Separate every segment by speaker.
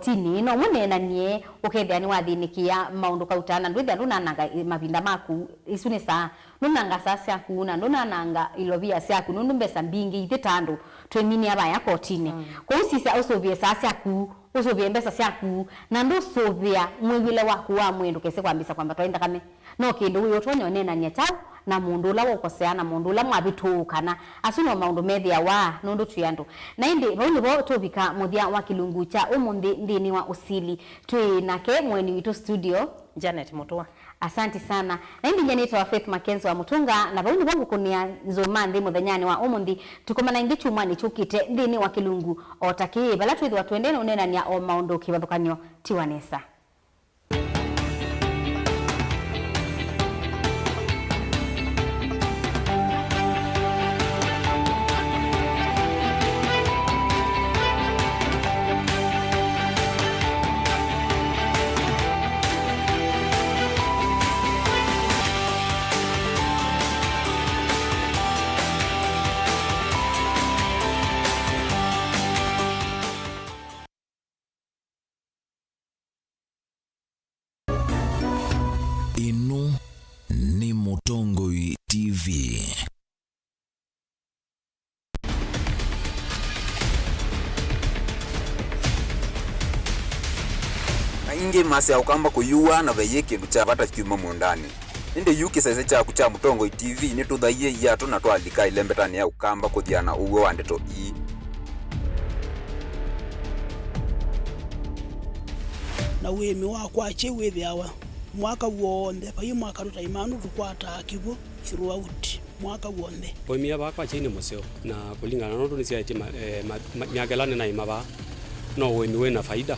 Speaker 1: tini no munena nie ukethia ni wathinikia maundu kautana ndwithia ndunananga mavinda maku isune saa nunanga sasa yaku na ndunananga ilovia syaku nundu mbesa mbingi ithitandu twemini abaya kotini kwa usisa usovie sasa yaku usovie mbesa syaku na ndusovia mwivile waku wa mwendo kese kwambisa kwamba twaenda kame no kindu uyo twonyonena nya chao na mundu la wokoseana mundu la mwabitukana asuno maundu methia wa nundu tuyandu na indi roni bo tobika muthia wa kilungu cha umundi ndini wa usili twi nake mweni witu studio
Speaker 2: Janet Mutua.
Speaker 1: Asante sana na indi nyanita wa Faith Mackenzie wa Mutunga na roni wangu kunia nzoma ndi muthenyani wa umundi tukomana ingi chumani chukite ndini wa kilungu otaki bala twithi watu endene unena nya o maundu kivathukanyo tiwanesa.
Speaker 3: Ino ni Mutongoi TV.
Speaker 4: Inge masi ya ukamba kuyua na veye kindu cha vata kiuma mundani. Inde yuki sese cha kucha Mutongoi TV ni tudhaiye yatu na tualika ilembetani ya ukamba kuthiana uwe wandeto ii.
Speaker 5: Na wemi wakwa che wethiawa mwaka wonde pa mwaka ruta imanu tukwata kibo throughout mwaka wonde
Speaker 6: poimia bakwa chini museo na kulingana na ndo nisia tima nyagelane na imaba no wemi wena faida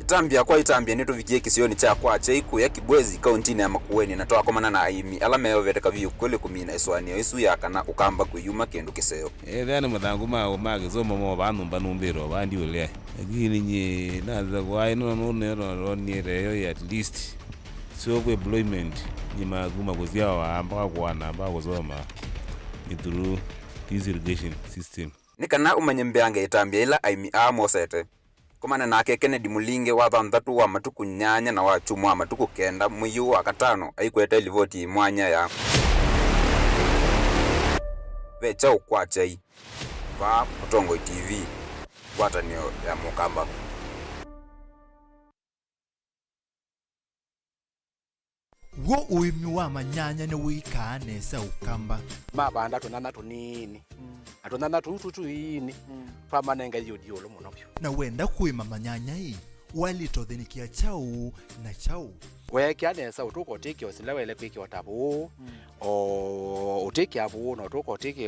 Speaker 4: Itambia kwa itambia neto vikie kisioni cha kwa chaiku ya Kibwezi kauntini ya Makueni na toa komana na aimi alama yao veteka viyu kwele kumina iswani isu yakana ukamba kuyuma kendu kiseo
Speaker 7: thani mathangu mao magizoma mo banumba numbiro bandi ulia lakini nye naza kwa ino no ni at least so employment ni maguma kuzia wa ambao kwana ambao kuzoma through this irrigation system
Speaker 4: nikana umanyembeanga itambia ila aimi mosete komana nake Kennedy Mulinge wa thantatu wa matuku nyanya na wa chumu wa matuku kenda muyu wa katano aikweta ilivoti mwanya ya vecha ukwachai wa Mutongoi TV kwatanio ya mukamba.
Speaker 8: Wo uimi wa manyanya ni wikane sa ukamba
Speaker 9: mabanda tunana tunini atunana tutuini pamanenga yudiolo munopyo
Speaker 8: na wenda kuima manyanya hii walitothenikia chau na chau
Speaker 9: wekya nesa utuko tiki osilewele kwiki otabu o utiki abu no utuko tiki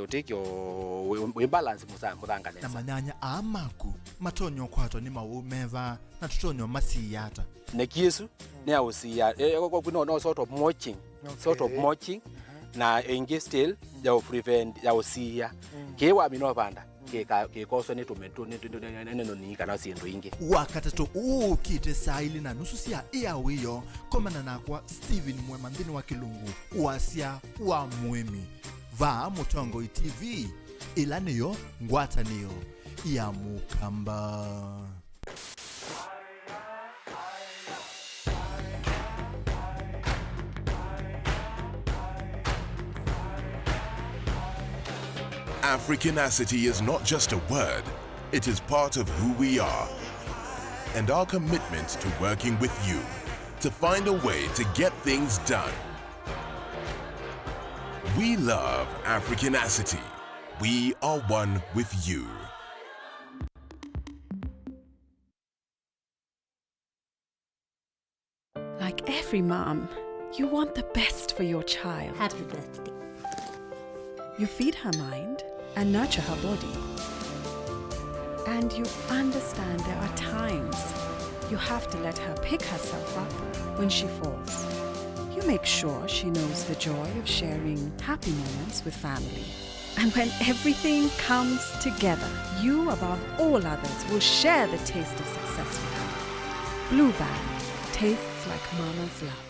Speaker 9: imbalance muthanga nesa
Speaker 8: na manyanya amaku matonyo kwato ni maumeva na tutonyo masiyata
Speaker 9: nekisu ne ausia no sort of mulching na ingi still ya prevent ya usia kewa mino banda ke koso ni tumetu neno ni kana sindu ingi
Speaker 8: wakatato kite saili na nusu sia wiyo komana na kwa Steven Mwemandini wa Kilungu wasia wa mwemi va Mutongoi TV ilaniyo ngwataniyo ya mukamba.
Speaker 10: Africanacity is not just a word, it is part of who we are. And our commitment to working with you to find a way to get things done. We love Africanacity. We are one with you.
Speaker 11: Like every mom, you want the best for your child.
Speaker 2: Happy birthday.
Speaker 11: You feed her mind and nurture her body. And you understand there are times you have to let her pick herself up when she falls. You make sure she knows the joy of sharing happy moments with family. And when everything comes together, you above all others will share the taste of success with her. Blue Band tastes like mama's love.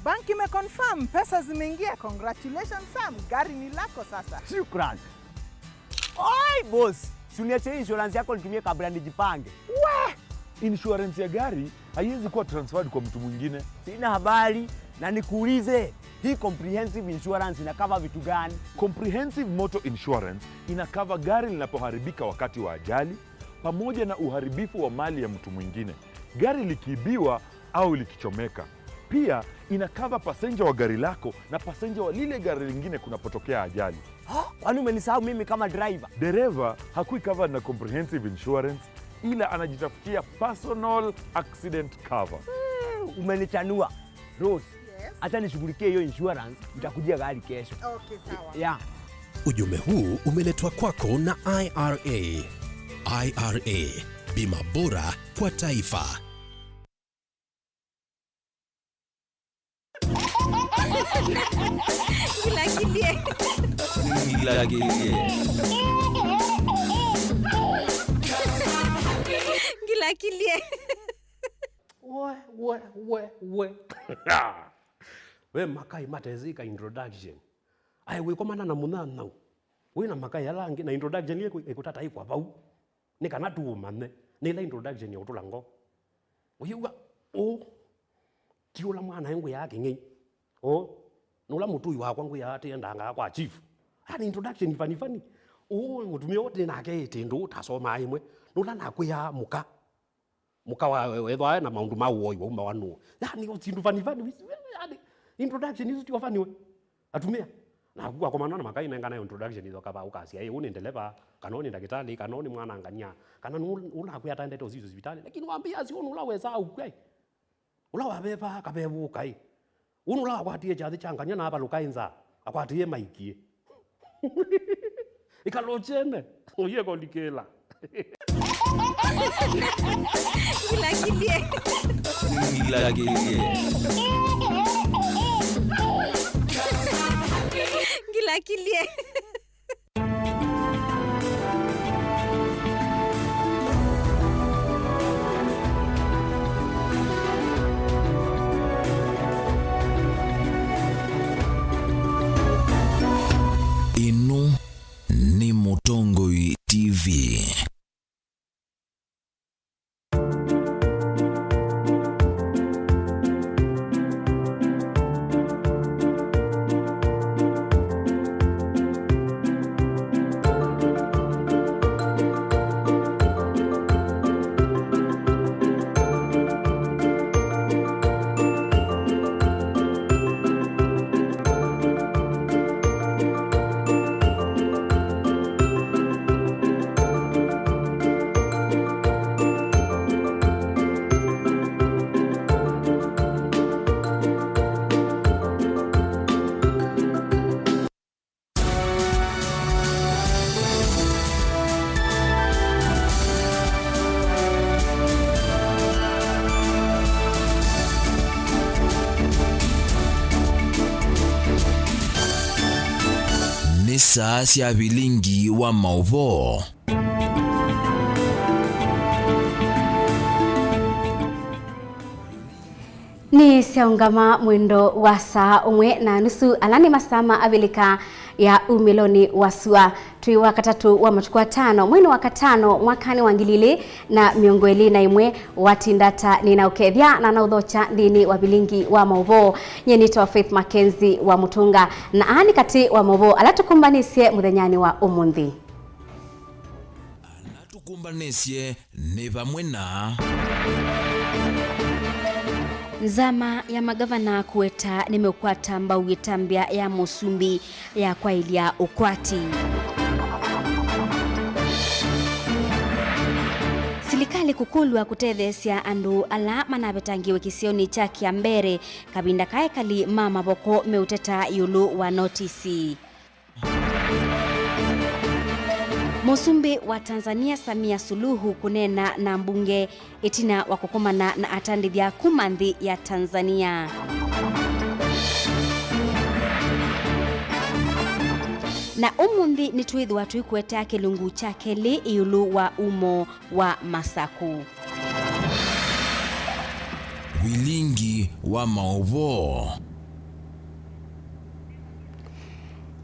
Speaker 12: Banki imeconfirm pesa zimeingia. Congratulations Sam, gari ni lako sasa.
Speaker 13: Shukran.
Speaker 2: Oi boss, suniache insurance yako nitumie kabla nijipange.
Speaker 13: Insurance ya gari haiwezi kuwa transferred kwa mtu mwingine.
Speaker 2: Sina habari na nikuulize, hii comprehensive insurance ina cover vitu gani?
Speaker 13: Comprehensive motor insurance ina cover gari linapoharibika wakati wa ajali pamoja na uharibifu wa mali ya mtu mwingine, gari likiibiwa au likichomeka. Pia ina cover passenger wa gari lako na passenger wa lile gari lingine kunapotokea ajali.
Speaker 2: Kwani umenisahau mimi kama driver?
Speaker 13: Dereva hakui covered na comprehensive insurance, ila anajitafutia personal accident cover.
Speaker 2: Umenichanua. Rose, acha nishughulikie hiyo insurance, nitakujia gari kesho.
Speaker 12: Okay, sawa.
Speaker 2: Yeah.
Speaker 14: Ujumbe huu umeletwa kwako na IRA. IRA, bima bora kwa taifa.
Speaker 15: Gila kilie.
Speaker 16: We makai matezika introduction. Ai we komana na munana. We na makai yalangi na introduction ye ekutata ikwa bau. Ni kana tu manne. Ni la introduction ya utulango. Uyuga tiula mwana yangu yake ngi. Nula mutu wa kwangu ya ate ndanga kwa chief. Ani introduction fani. Mutumie wote na ke tendo tasoma imwe. Nula na kuya muka. Muka wa na maundu mawo iwo umba wanu. Yani otindu fani. Yani introduction hizo tu fani we. Atumia. Na kwa komana na makai nenga na introduction hizo kaba ukasia unendeleva kanoni ndakitali kanoni mwana angania. Kana nula kuya tande to zizo hospitali. Lakini waambia si unula weza ukai. Ula wabeba kabebu kai. Unula akwatie chathi changanya na abalukainza. Akwatie maikie. Ikalochene. Oye kolikela.
Speaker 15: Gila kilie. Gila kilie.
Speaker 3: Ino ni Mutongoi TV. Saa cia bilingi wa mauvo.
Speaker 1: Ni siaungama mwendo wa saa umwe na nusu alani masama abilika ya umiloni wasua tui wakatatu wa machukua tano mweno wakatano mwakani wangilili na miongweli na imwe watindata nina ukethia na naudhocha ndini wa bilingi wa mauvo nyenito Faith Mackenzie wa Mutunga na ani kati wa mauvo alatukumbanisye muthenyani wa umundi.
Speaker 3: Alatukumbanisye ni vamwe na
Speaker 1: Nzama ya magavana kueta nimeukwata mbau gitambia ya Musumbi ya kwailia ukwati. Silikali kukulwa kutethesia andu ala manabetangiwe kisioni cha Kiambere kabinda kaekali mama boko meuteta yulu wa notisi. Musumbi wa Tanzania Samia Suluhu kunena na mbunge itina wakukumana na atandithia kumandhi ya Tanzania. Na umundi nituithu watu ikweta kilungu cha keli iulu wa umo wa Masaku.
Speaker 3: Bilingi wa mauvo.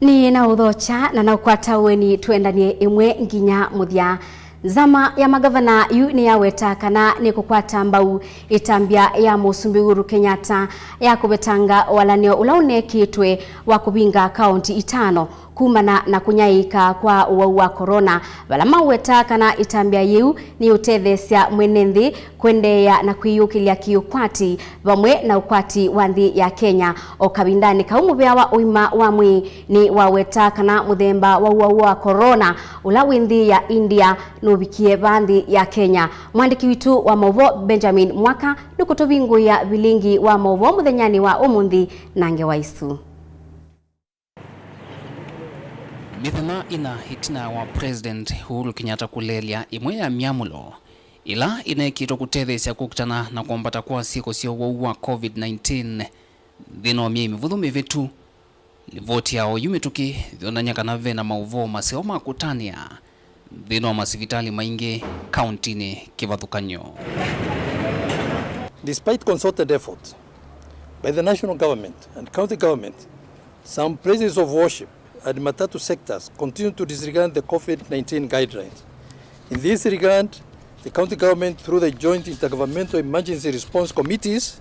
Speaker 1: Ni na udhocha na ukwata weni tuendanie imwe nginya muthia. Zama ya magavana yu ni yaweta kana ni kukwata mbau itambia ya Musumbi Uhuru Kenyatta ya kubetanga walanio ulaunekitwe wa kubinga kaunti itano kumana na kunyaika kwa uwau wa corona. Balama weta kana itambia yu ni utethesia mwenenthi kwendeya na kwiyukilia kiukwati vamwe na ukwati wa nthi ya Kenya. Okabindani kaumuvea wa uima wa mwi ni waweta kana muthemba wa uwau wa corona ula winthi ya India nubikie bandhi ya Kenya. Mwandiki witu wa Movo Benjamin Mwaka nukutubinguya vilingi wa Movo muthenyani wa umuthi nange waisu.
Speaker 17: Mithana ina hitina wa President Uhuru Kenyatta kulelia imwe ya miamulo ila inekitwa kutethesia kukutana na kuambata kwa siko sio wa COVID-19 dhino mie mivuthu mivitu livoti yao yumituki dhionanyaka na vena mauvo maseo makutania dhino masivitali maingi kauntini kivathukanyo.
Speaker 18: Despite concerted efforts by the national government and county government, some places of worship and matatu sectors continue to disregard the COVID-19 guidelines. In this regard, the county government, through the joint intergovernmental emergency response committees,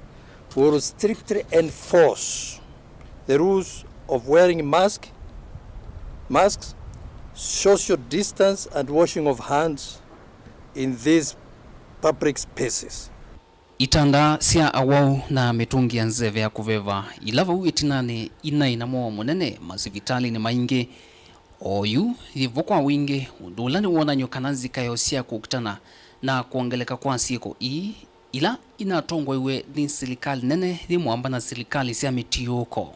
Speaker 18: will strictly enforce the rules of wearing masks, social distance, and washing of hands in these public spaces.
Speaker 17: Itanda sia awau na mitungi ya nzeve ya kuveva ilava uitinane ina moa munene masivitali ni maingi oyu hivokwa wingi udulani wonanyo kananzi kayo sia kukutana na kuongeleka kwa siko ila inatongwa iwe ni serikali nene di mwamba na serikali sia mitiyoko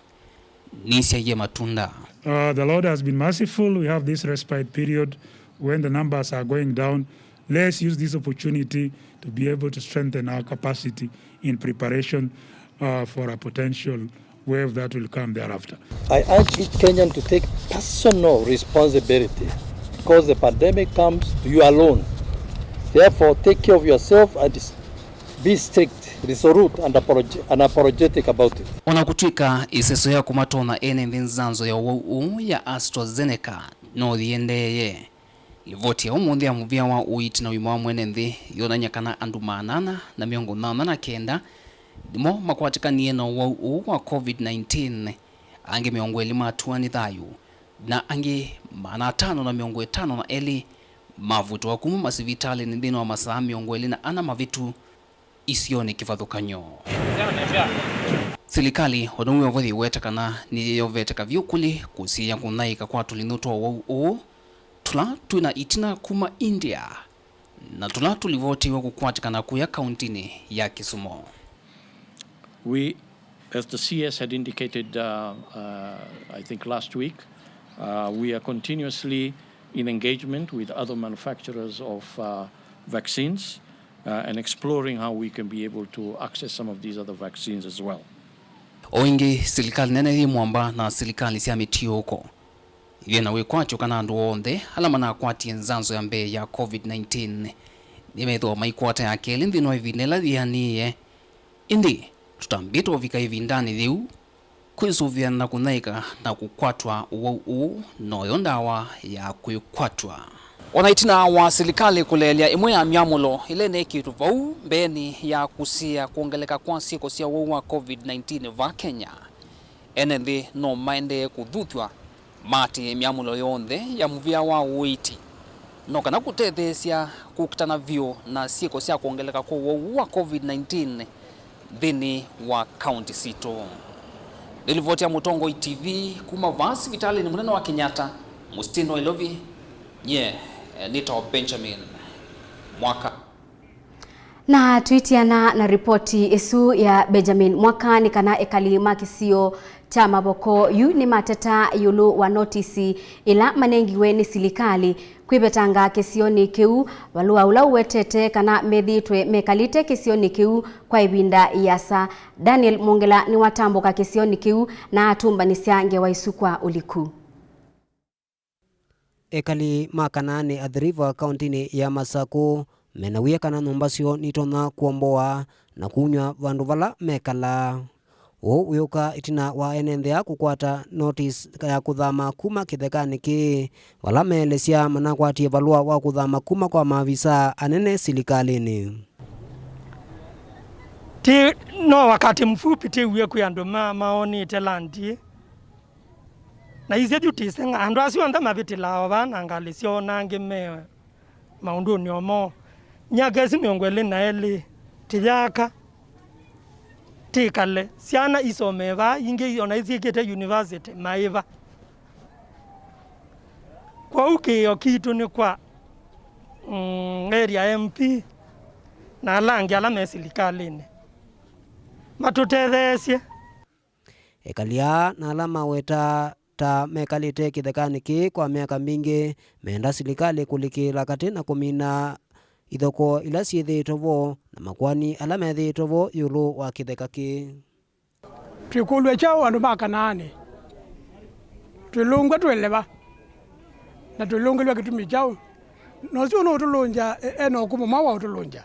Speaker 17: nisia ye matunda.
Speaker 19: The Lord has been merciful. We have this respite period when the numbers are going down. Let's use this opportunity to be able to strengthen our capacity in preparation for a potential wave that will come thereafter.
Speaker 18: I urge each Kenyan to take personal responsibility because the pandemic comes to you alone. Therefore, take care of yourself and be strict, resolute and unapologetic about it.
Speaker 17: Onakutwika iseso ya kumatona ene nzanzo ya uwu ya AstraZeneca no thiendeye. Livoti ya umuthi ya muvia wa uiti na wima wa mwene nthi yonanyakana andu manana na miongo na kenda dimo makwatikanie na uwu wa COVID-19 ange miongo elima atuani thayu na ange mana tano na miongo etano na eli mavuto wa kumu masivitali nindino wa masaa miongo elina ana mavitu isioni kivathukanyo. Serikali hodungu yogothi wetakana ni yoveteka vyukuli kusia kunaika kwa tulinuto wa uwu tula tuina itina kuma India na tula tulivoti wa kukwatikana kuya kauntini ya Kisumu.
Speaker 20: We, as the CS had indicated, I think last week, we are continuously in engagement with other manufacturers of vaccines and exploring how we can be able to access some of these other vaccines as well.
Speaker 17: Oingi serikali nene hi mwamba na serikali sia mitiyoko. Yena wekwacho kana andu onde alama na kwati nzanzo ya mbe ya COVID-19 nimetho maikwata ya keli ndino ivinela dhianie indi tutambito vika hivi ndani dhiu kwisuvia na kunaika na kukwatwa uwu noyo ndawa ya kukwatwa. Wanaitina wa serikali kulelia imwe ya miamulo ile nekitu vau mbeni ya kusia kuongeleka kwa siko sia uwu wa COVID-19 va Kenya enethi no maende kudhuthwa mati miamulo yonde ya muvia wa uiti no kana kutethesia kukutana vyo na siko sia kuongeleka kwa uwu wa COVID-19 dhini wa county sito. Nilivotia Mutongo TV kuma vasi vitali ni munene wa Kenyatta Mustino Ilovi Nito Benjamin Mwaka.
Speaker 1: Na tuitiana na ripoti isu ya Benjamin Mwaka ni kana ekalima kisio cha maboko yu ni mateta yulu wa notisi ila manengiwe ni silikali kwibetanga kisioni kiu walua ula uwetete kana medhitwe mekalite kisioni kiu kwa ibinda yasa. Daniel Mongela ni watamboka kisioni kiu na atumba nisiange wa isukwa uliku.
Speaker 21: Ekali makanane adhiriva kauntini ya Masako menawie kana nombasio nitona kuomboa na kunywa vandu vala mekala uyuka itina wa enenthea kukwata notice ya kuthama kuma kithekani ki wala meelesya manakwatie valua wa kuthama kuma kwa maafisa anene silikalini.
Speaker 5: Ti no wakati mfupi ti uye kuyanduma maoni telandi na ize jutise nga andu asio ntha mavitila bana ngalisio nange me maundu nyomo nyakesi miongweli na eli tiyaka tikale siana isomeva inge ona izikete university maiva kwa ukio kitu ni kwa area MP na langi ala mesilikalini matutethesye
Speaker 21: ekalia na alama weta ta mekalite kithekani ki kwa miaka mingi menda silikali kulikila kati na kumina ithoko ila siithitwo vo na makwani ala methitwo vo yulu wa kitheka ki
Speaker 22: twikulwe chao andu makanani twilungwe tweleva na twilungilwe kitumi chao nosio no tulunja eno kuma mawa tulunja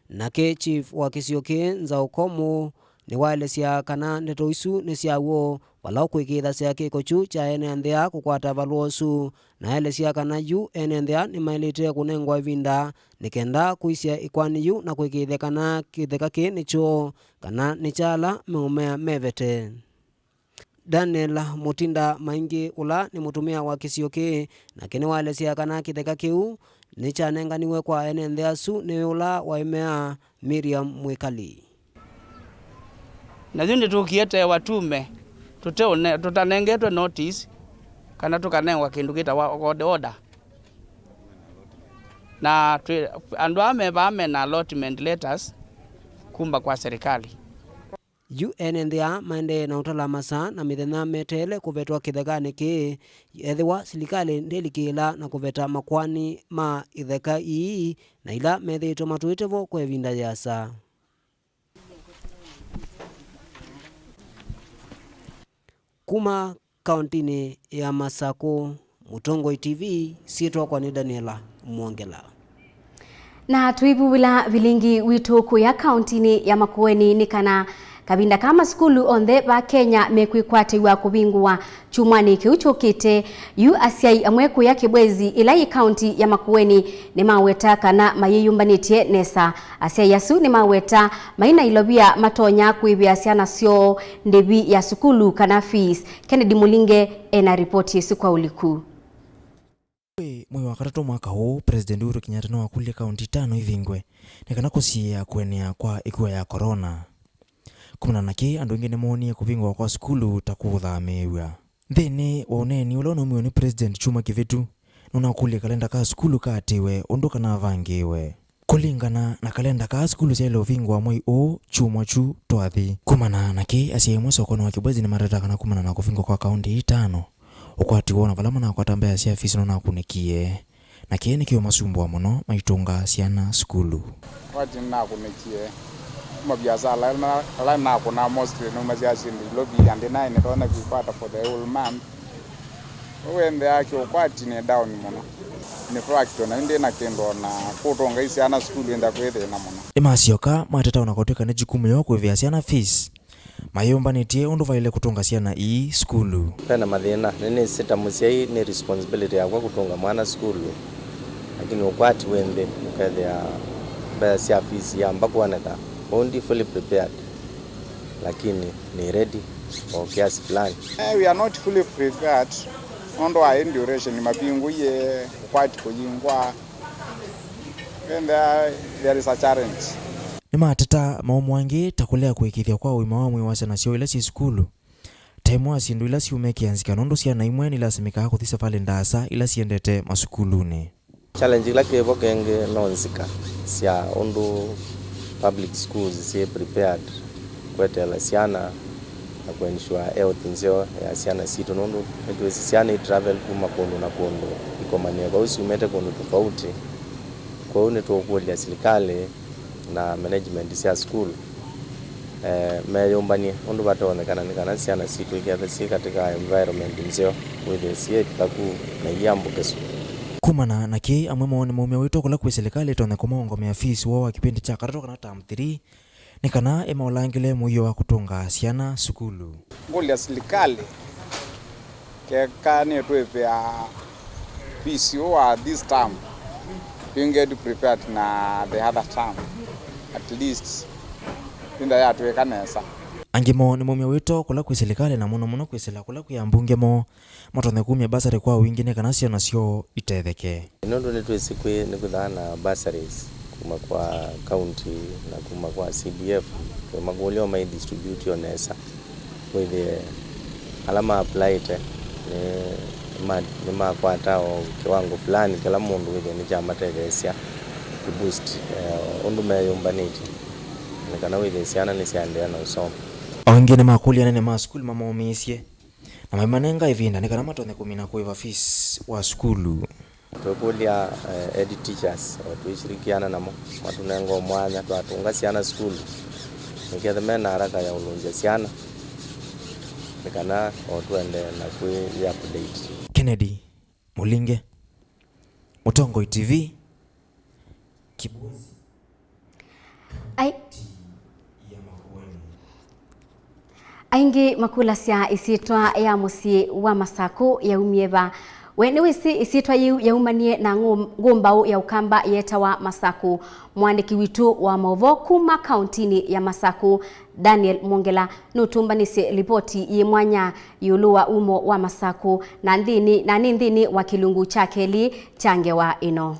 Speaker 21: nake chief wa kisio ki Nzaukomu ni waelesya kana ndeto isu ni syawo wala kwikitha sya kiko chu cha enenthea kukwata valuosu na elesya kana yu enenthea ni mailite kunengwa ivinda nikenda kuisya ikwani yu na kwikitha kana kitheka ki nicho kana ni chala meumea mevete. Daniel Mutinda Maingi ula ni mutumia wa kisio ki na kini waelesya kana kitheka kiu ni chanenganiwe kwa enenthea su ni ula waimea Miriam Mwikali.
Speaker 23: Na zindi tukiete watume tutanengetwe notice kana tukanengwa kindu kita order na andu ame na allotment letters kumba kwa serikali.
Speaker 21: UNNDA maende na utalama saa na mithenya metele kuvetwa kithekani ki ethiwa silikali ndelikila na kuveta makwani ma itheka ii na ila methitwo matuite vo kwa ivinda yasa. Kuma kauntini ya Masako, Mutongoi TV, sitwa kwa ni Daniela Mwongela.
Speaker 1: Na tuibuwila vilingi witu kuya kauntini ya Makueni nikana kabinda kama skulu onthe ba Kenya mekwikwatiwa kubingwa chumani kiuchukite yu asiai amwe kuya kibwezi ila i county ya Makueni ni maweta kana mayiyumbanitie nesa asiai yasu ni maweta maina ilobia matonya kuibia siana sio ndebi ya skulu kana fees. Kennedy Mulinge ena ripoti yesu kwa uliku.
Speaker 24: Mwezi wa katatu mwaka huu President Uhuru Kenyatta no akulia kaunti 5 ivingwe nikana kusia kuenea kwa ikuwa ya corona. Kumana naki andu ingine monie kuvingwa kwa skulu takuthamewa. Thini woneni ulono mwe ni President Chuma Kivetu nuna kulia kalenda ka skulu katiwe ondoka na vangiwe. Kulingana na kalenda ka skulu zelo vingwa mwai o Chuma chu twathi. Kumana naki asiye soko no kibwezi ni marata kana kumana na kuvingwa kwa kaunti 5. Ukwati wona valama na kwatambea sia fisi nona kunikie na kieni kio masumbwa muno maitunga siana skulu
Speaker 25: wati na kunikie mabiasala na kuna mostly no maziasi lobby and nine tona kipata for the whole month when the actual kwati ni down muno ni fact na inde na kendo na kutonga isiana skulu enda kwethe na muno
Speaker 24: imasioka matata unakotoka na jukumu yo kwevya siana fees mayomba nitie undu vaile kutunga siana ii skulu
Speaker 26: pena mathina nini sita musiai ni responsibility yakwa kutunga mwana skulu lakini ukwati wende ukethia baya sia fees ya mpaka waneka only fully prepared lakini ni ready for kiasi fulani.
Speaker 25: We are not fully prepared ondo a duration mapingu ye ukwati kujingwa and there is a challenge.
Speaker 24: Ni matata maomwangi takulea kuikithia kwa uima wa mwiwasa na sio ila si skulu. Taimu asindu ila si umekianzika nondo sia na imwe ni lasimika kuthisa pale ndasa ila siendete masukuluni.
Speaker 26: Challenge lake bokenge nonzika sia ondo public schools si prepared kwetela siana na kuensure health nzio ya siana situ nondo ndio siana travel kuma kondo na kondo iko maneva usumete kondo tofauti kwa hiyo tuokulia serikali na management ya school meyombani ondo bataonekana nikana siana situ ikiathisi katika environment nzio with sie taku na yambo kesu
Speaker 24: kumana naki amwe maone mume wetu kula kwa serikali tona kumongo mea fees wa kipindi cha karato kana term 3 nikana emaulangile muyo wa kutunga ciana sukulu.
Speaker 25: Nguli ya serikali kekani tuepea PCO at this time being get prepared na the other time at least inda ya tuweka nesa.
Speaker 24: Angimo ni mumia wito kula kwi serikali na muno kwisila kula kwi ambungemo matone kumya basari kwa wingine kana ciana cio itetheke.
Speaker 26: Inondo ni twesikwe ni kuthana bursaries kuma kwa county na kuma kwa CDF kwa magoleo mai distribute onesa with the alama applied ni makwata o kiwango fulani kila mundu with ni chama tegesia to boost ondume yombaniti nikana with siana ni siandea na usoma
Speaker 24: Angine makulia nene ma school mama omisie na maimanenga ivinda nikana matone kumina kuiva fees wa skulu.
Speaker 26: Tukulia ed teachers tuishirikiana namo matunengo mwanya twatunga siana skulu nikethemena haraka ya ulunja siana nikana otwende na kwi update.
Speaker 24: Kennedy Mulinge, Mutongo TV, Kibuzi.
Speaker 1: Aingi makula cia isitwa ya musie wa Masako ya umieva wene wisi isitwa ya umanie na ngumbao ya ukamba yetawa Masako. Mwandiki witu wa Movo kuma kauntini ya Masako Daniel Mongela nutumbanise ripoti ye mwanya yuluwa umo wa Masako na nindini wa kilungu chakeli changewa ino.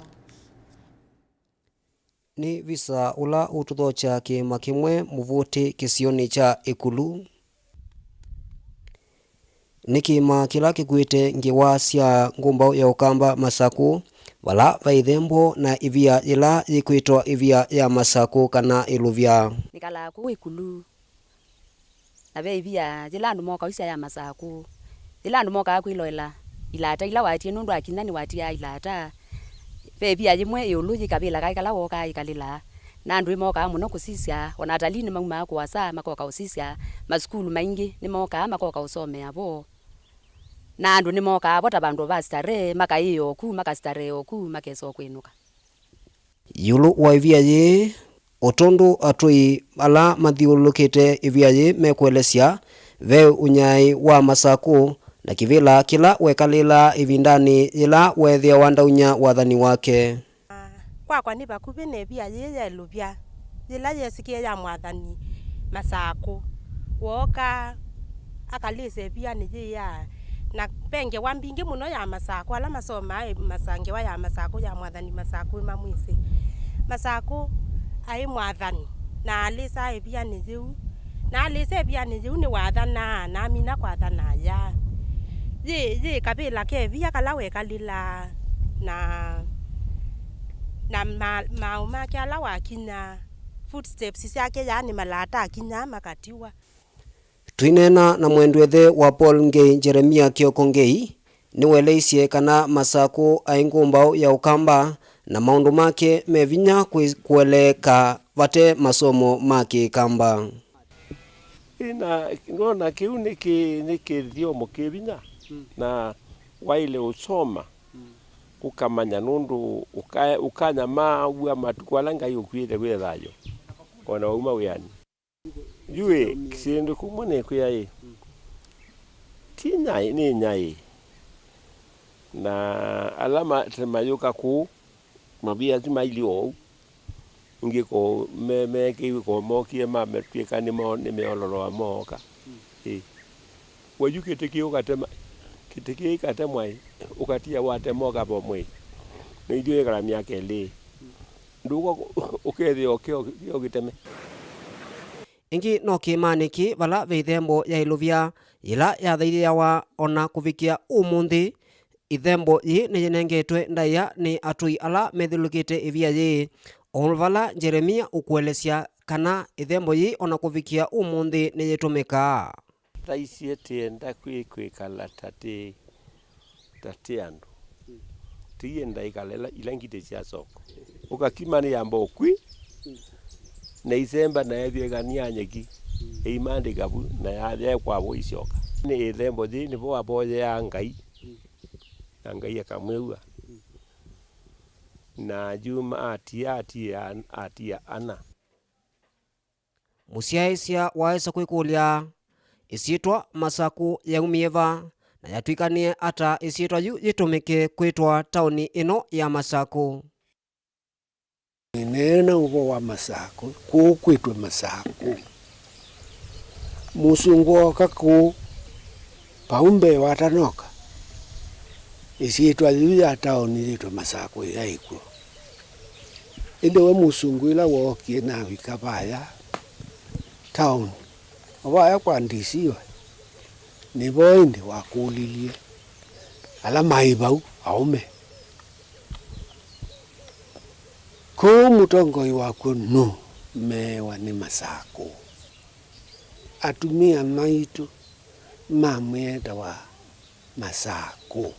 Speaker 21: Ni visa ula ututhocha kima kimwe muvuti kisioni cha Ikulu. Ni kima kila kikwite ngiwa cia ngumbao ya ukamba Masako wala vaithembo na ivia ila yikwitwa ivia ya Masako kana iluvya.
Speaker 4: Nikala ku Ikulu na ve ivia jilandu moka usia ya Masako jilandu moka kwiloela ilata ila watie nundu akinani watia ilata ve ivia yimwe yulu kabila kaikala woka ikalila na andu moka muno kusisia ona atalini mauma kwa saa makoka usisia maskulu maingi ni moka makoka usome abo na andu ni moka abota bandu ba stare makaiyo ku makastare oku makeso kwinuka.
Speaker 21: Yulu wa ivia ye otondo atoi ala mathiulukite ivia ye mekwelesia ve unyai wa Masako na kivila kila wekalila ivindani ila wethia wandaunya wathani wake.
Speaker 6: Kwa ni bakubine bia ye lubya ila yesikie ya mwathani Masako woka akalise bia ni ya na penge wambingi muno ya Masako ala masoma masange wa ya Masako ya mwathani Masako mamwisi Masako ai mwathani na alisa bia ni yu na alisa bia ni yu ni wathana na mina kwathana ya ye kabila ke bia kala wekalila na mauma kia la wakinya footsteps siake yani malata akinya makatiwa.
Speaker 21: Twinena na mwendwethe wa Paul Ngei Jeremia Kiokongei ni weleisie kana Masako aingumbao ya ukamba na maundu make mevinya kueleka vate masomo make kamba.
Speaker 7: Ina ngona kiu niki thiomo kivinya na waile usoma ukamanya nundu ukanya maua matukwala ngai ukwite gwe thayo ona uma wiani yue kisindu kumone kuya tinya ni nyai na alama temayuka ku mabia timaili o ngiko me ko mokie mame tweka ni meololo amoka wajukite kiyoka tema kitiki katemwai ukatia wate moka pomwe ndio ikala miaka ile ndugo ukethio okyo giteme
Speaker 21: ingi no kimaniki vala veithembo ya iluvya ila yathairia wa ona kuvikia umuthi ithembo yi ni yenengetwe ndaya ni atui ala methulukite ivia yi onvala Jeremia ukwelesia kana ithembo yi ona kuvikia umuthi ni yitumika
Speaker 7: taisie tienda kwikala tate andu tienda ikalela ilangite cia soko ukakimani yamba okwi na isemba na yathegania nyeki eimande gabu na yathia kwa bo icoka ni ithembo thi ni bo aboye ya ngai na ngai akamweua na juma atia ana
Speaker 21: musiaisya waesa kwikulia isiitwa masaku yaumieva na yatwikanie ata isiitwa yu yitumike kwitwa tauni ino ya Masaku.
Speaker 8: Nena uvo wa Masaku kukwitwe Masaku musungu okaku paumbe watanoka isiitwa yu ya tauni yitwa Masaku yaikwo inde we musungu ila wokie na wikabaya town waya kwandisiwa nibo indi wakulilie ala maibau aume ko mutongoi wako no mewa ni Masaku atumia maitu mamwenda wa Masaku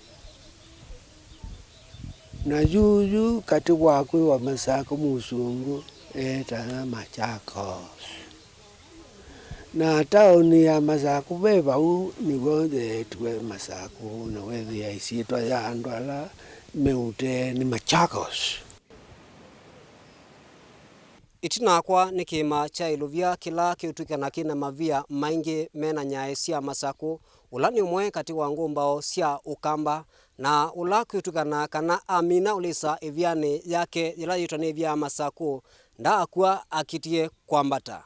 Speaker 8: na yuyu kati wako wa Masaku musungu eta Machakos na tauni ya Masaku bebau niwode tuwe Masaku na wethi ya isiitwa ya andwala meute ni Machakos.
Speaker 21: Itinakwa ni kima cha iluvia kila kiutukana kina mavia maingi mena nyae sia Masaku ula ni umwe kati wa ngumbao sia Ukamba na ula kiutukana kana Amina ulisa ivyane yake ila yitwa vya Masaku nda akua akitie kwambata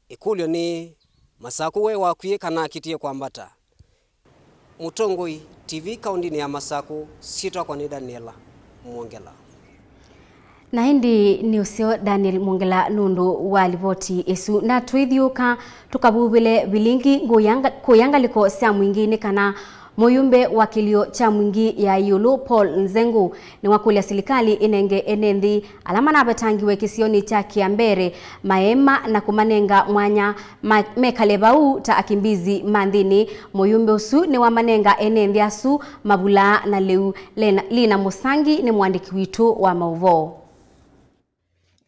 Speaker 21: ikulyo ni Masaku we wakwie kana akitie kwambata. Mutongoi TV kaundini ya Masaku sitwa kwa ni Daniela Mwongela.
Speaker 1: Na hindi ni usio Daniel Mwongela nundu wa livoti esu na twithiuka tukabubile bilingi kuyanga liko sia mwingine kana muyumbe wa kilio cha mwingi ya Yulu Paul Nzengu ni wakulia serikali inenge enendi alama na batangiwe kisioni cha Kiambere maema na kumanenga mwanya mekalebau ta akimbizi mandini muyumbe usu ni wamanenga enendi asu mabula na leu Lina Musangi ni mwandiki witu wa Mauvo.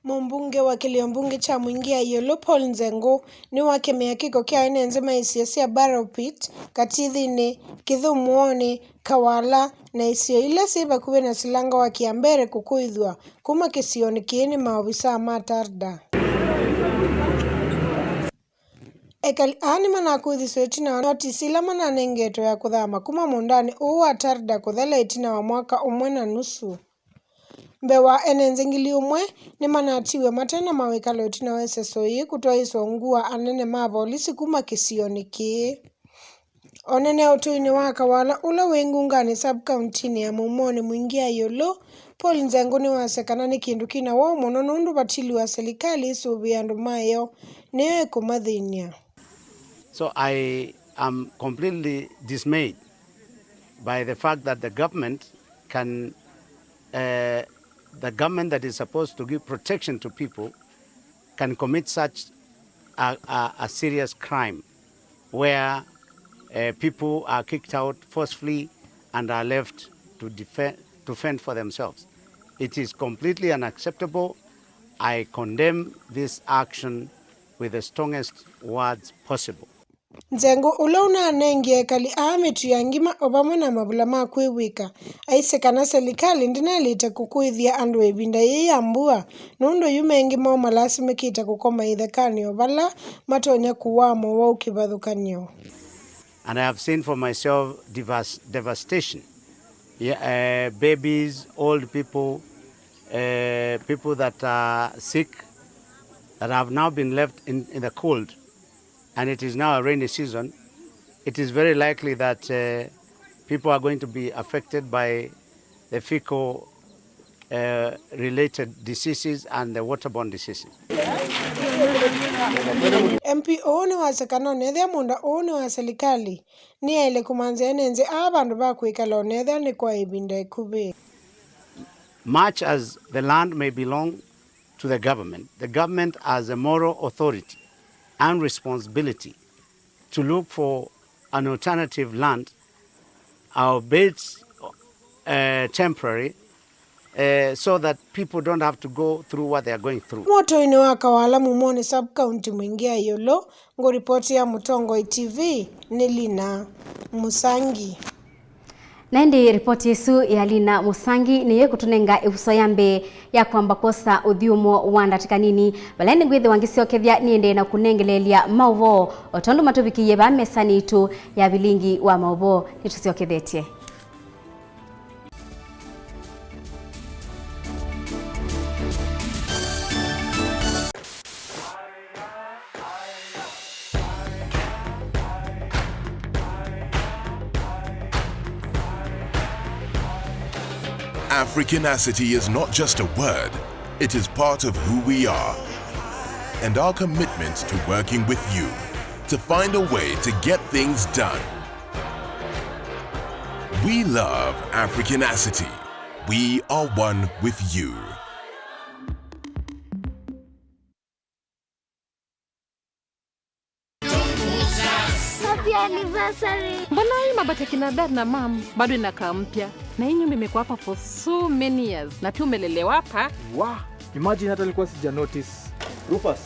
Speaker 9: Mumbunge wa kiliombunge cha mwingi ya Yulu Paul Nzengu ni wakemea kiko kia ene nzima isiasia Barrow Pit katithini Kithumuoni Kawala na isio ila siba kuwe na silanga wa Kiambere kukuidhwa kuma kisioni kiini maofisa matarda. Ekali anima na kuithi soitina notisi ila mananengeto ya kuthama kuma mundani uwa tarda kuthela itina wa mwaka umwe na nusu. Mbewa enenzingili umwe ni manatiwe matena mawekalo itina wa SSOE kutoa isongua anene mavolisi kuma kisioni ki. Onene utuini wa Kawala ula wengungani sub-countini ya Mumoni mwingi ya Yulu Paul Nzengu ni wasekana ni kindu kina wao muno nundu batili wa serikali isubi andu mayo niyo ikumathinia.
Speaker 10: So I am completely dismayed by the fact that the government that is supposed to give protection to people can commit such a serious crime where people are kicked out forcefully and are left to fend for themselves. It is completely unacceptable. I condemn this action with the strongest words possible.
Speaker 9: Nzengu ula unanengie kali ametu ya ngima obama na mabula makwiwika. Aise kana serikali ndinali itakukuithia andu ebinda yeyambua. Nundo yumengi mao malasime kita kukoma idhekanio vala matonya kuwamo wa ukibadhukanio.
Speaker 10: And I have seen for myself devastation. Babies, old people, people that are sick, that have now been left in the cold. And it is now a rainy season. It is very likely that people are going to be affected by the fecal related diseases and the waterborne diseases.
Speaker 9: MP oni wa sekano nethe munda oni wa serikali ni ele kumanze enenze abandu bakwikala onethe ni kwa ibinda ikubi.
Speaker 10: Much as the land may belong to the government has a moral authority and responsibility to look for an alternative land, albeit temporary, so that people don't have to go through what they are going through.
Speaker 9: Moto ine wa Kawala Mumoni sub-county mwingi ya Yulu, nguripoti ya Mutongoi TV ni Lina Musangi.
Speaker 1: Naende ripoti yesu ya Lina Musangi niye kutunenga ibuso yambe ya kwamba kosa uthiumo wandatika nini balende ngwithe wangisyokethia niende na kunengelelia mauvo otondu matubikiye ba mesani itu ya bilingi wa mauvo nitusiokethetie.
Speaker 2: Africanacity is not just a word, it is part of who we are. And our commitment to working with you to find a way to get things done. We love Africanacity. We are one with you.
Speaker 11: Happy anniversary. Mbona hii mabati kina dad na mom bado inakaa mpya? Na hii nyumba imekuwa hapa for so many years. Na pia umelelewa hapa.
Speaker 12: Wow, imagine hata nilikuwa sija notice. Rufus,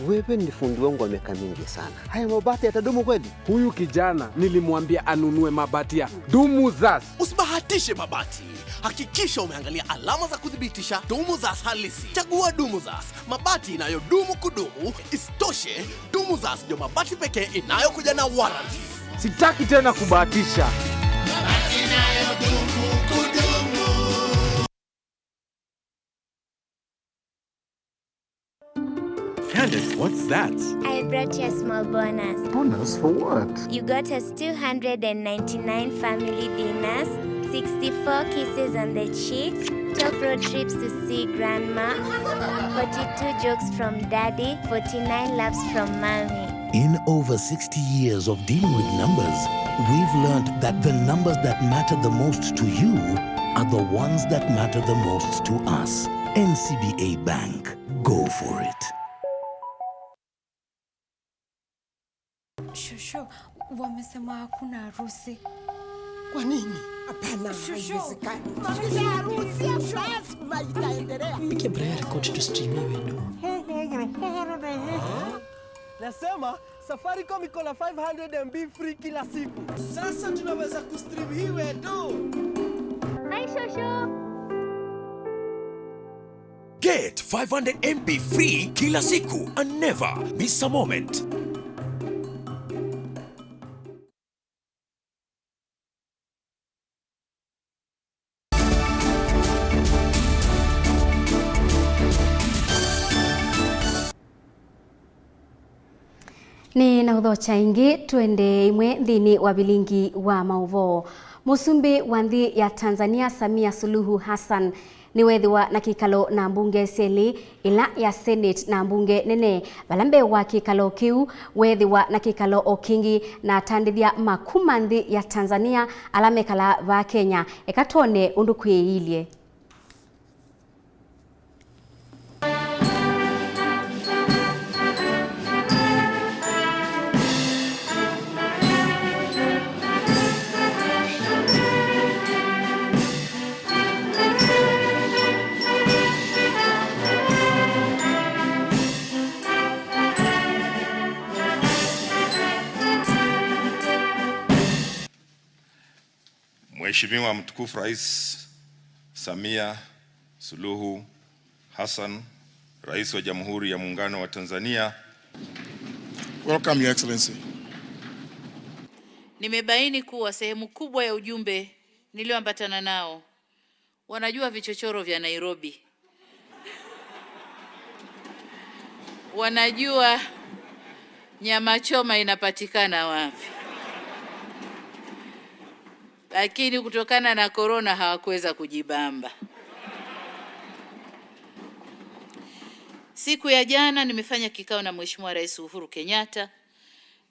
Speaker 12: wewe ni fundi wangu wa miaka mingi sana. Haya mabati yatadumu kweli? Huyu kijana nilimwambia anunue mabati ya Dumuzas.
Speaker 13: Usibahatishe mabati. Hakikisha umeangalia alama za kudhibitisha Dumuzas halisi. Chagua Dumuzas, mabati inayodumu kudumu. Isitoshe, Dumuzas ndio mabati pekee inayokuja na warranty.
Speaker 12: Sitaki tena kubahatisha.
Speaker 13: Mabati inayodumu kudumu.
Speaker 14: Candace, what's that?
Speaker 16: I brought you a small bonus.
Speaker 14: Bonus for what?
Speaker 16: You got us 299 family dinners, 64 kisses on the cheek, 12 road trips to see grandma, 42 jokes from daddy, 49 laughs from mommy.
Speaker 27: In over 60 years of dealing with numbers, we've learned that the numbers that matter the most to you are the ones that matter the most to us. NCBA Bank. Go for it.
Speaker 28: Shusho, wamesema hakuna harusi.
Speaker 29: Kwa nini? Hapana, haiwezekani. Mamia harusi lazima itaendelea.
Speaker 30: Pike Brian record to stream wedo.
Speaker 31: Nasema Safaricom iko na 500 MB free kila siku. Sasa tunaweza kustream hii wedo.
Speaker 16: Hi Shosho.
Speaker 13: Get 500 MB free kila siku and never miss a moment.
Speaker 1: Ni na uthocha ingi twende imwe thini wa bilingi wa mauvo. Musumbi wa nthi ya Tanzania Samia Suluhu Hassan ni wethiwa na kikalo na mbunge seli ila ya Senate na mbunge nene balambe wa kikalo kiu wethiwa na kikalo okingi na tandithia makuma nthi ya Tanzania alamekala va Kenya ekatone undu kwiilie.
Speaker 32: Mheshimiwa Mtukufu Rais Samia Suluhu Hassan, Rais wa Jamhuri ya Muungano wa Tanzania.
Speaker 33: Welcome, Your Excellency.
Speaker 34: Nimebaini kuwa sehemu kubwa ya ujumbe nilioambatana nao wanajua vichochoro vya Nairobi. Wanajua nyama choma inapatikana wapi. Lakini kutokana na corona hawakuweza kujibamba. Siku ya jana nimefanya kikao na Mheshimiwa Rais Uhuru Kenyatta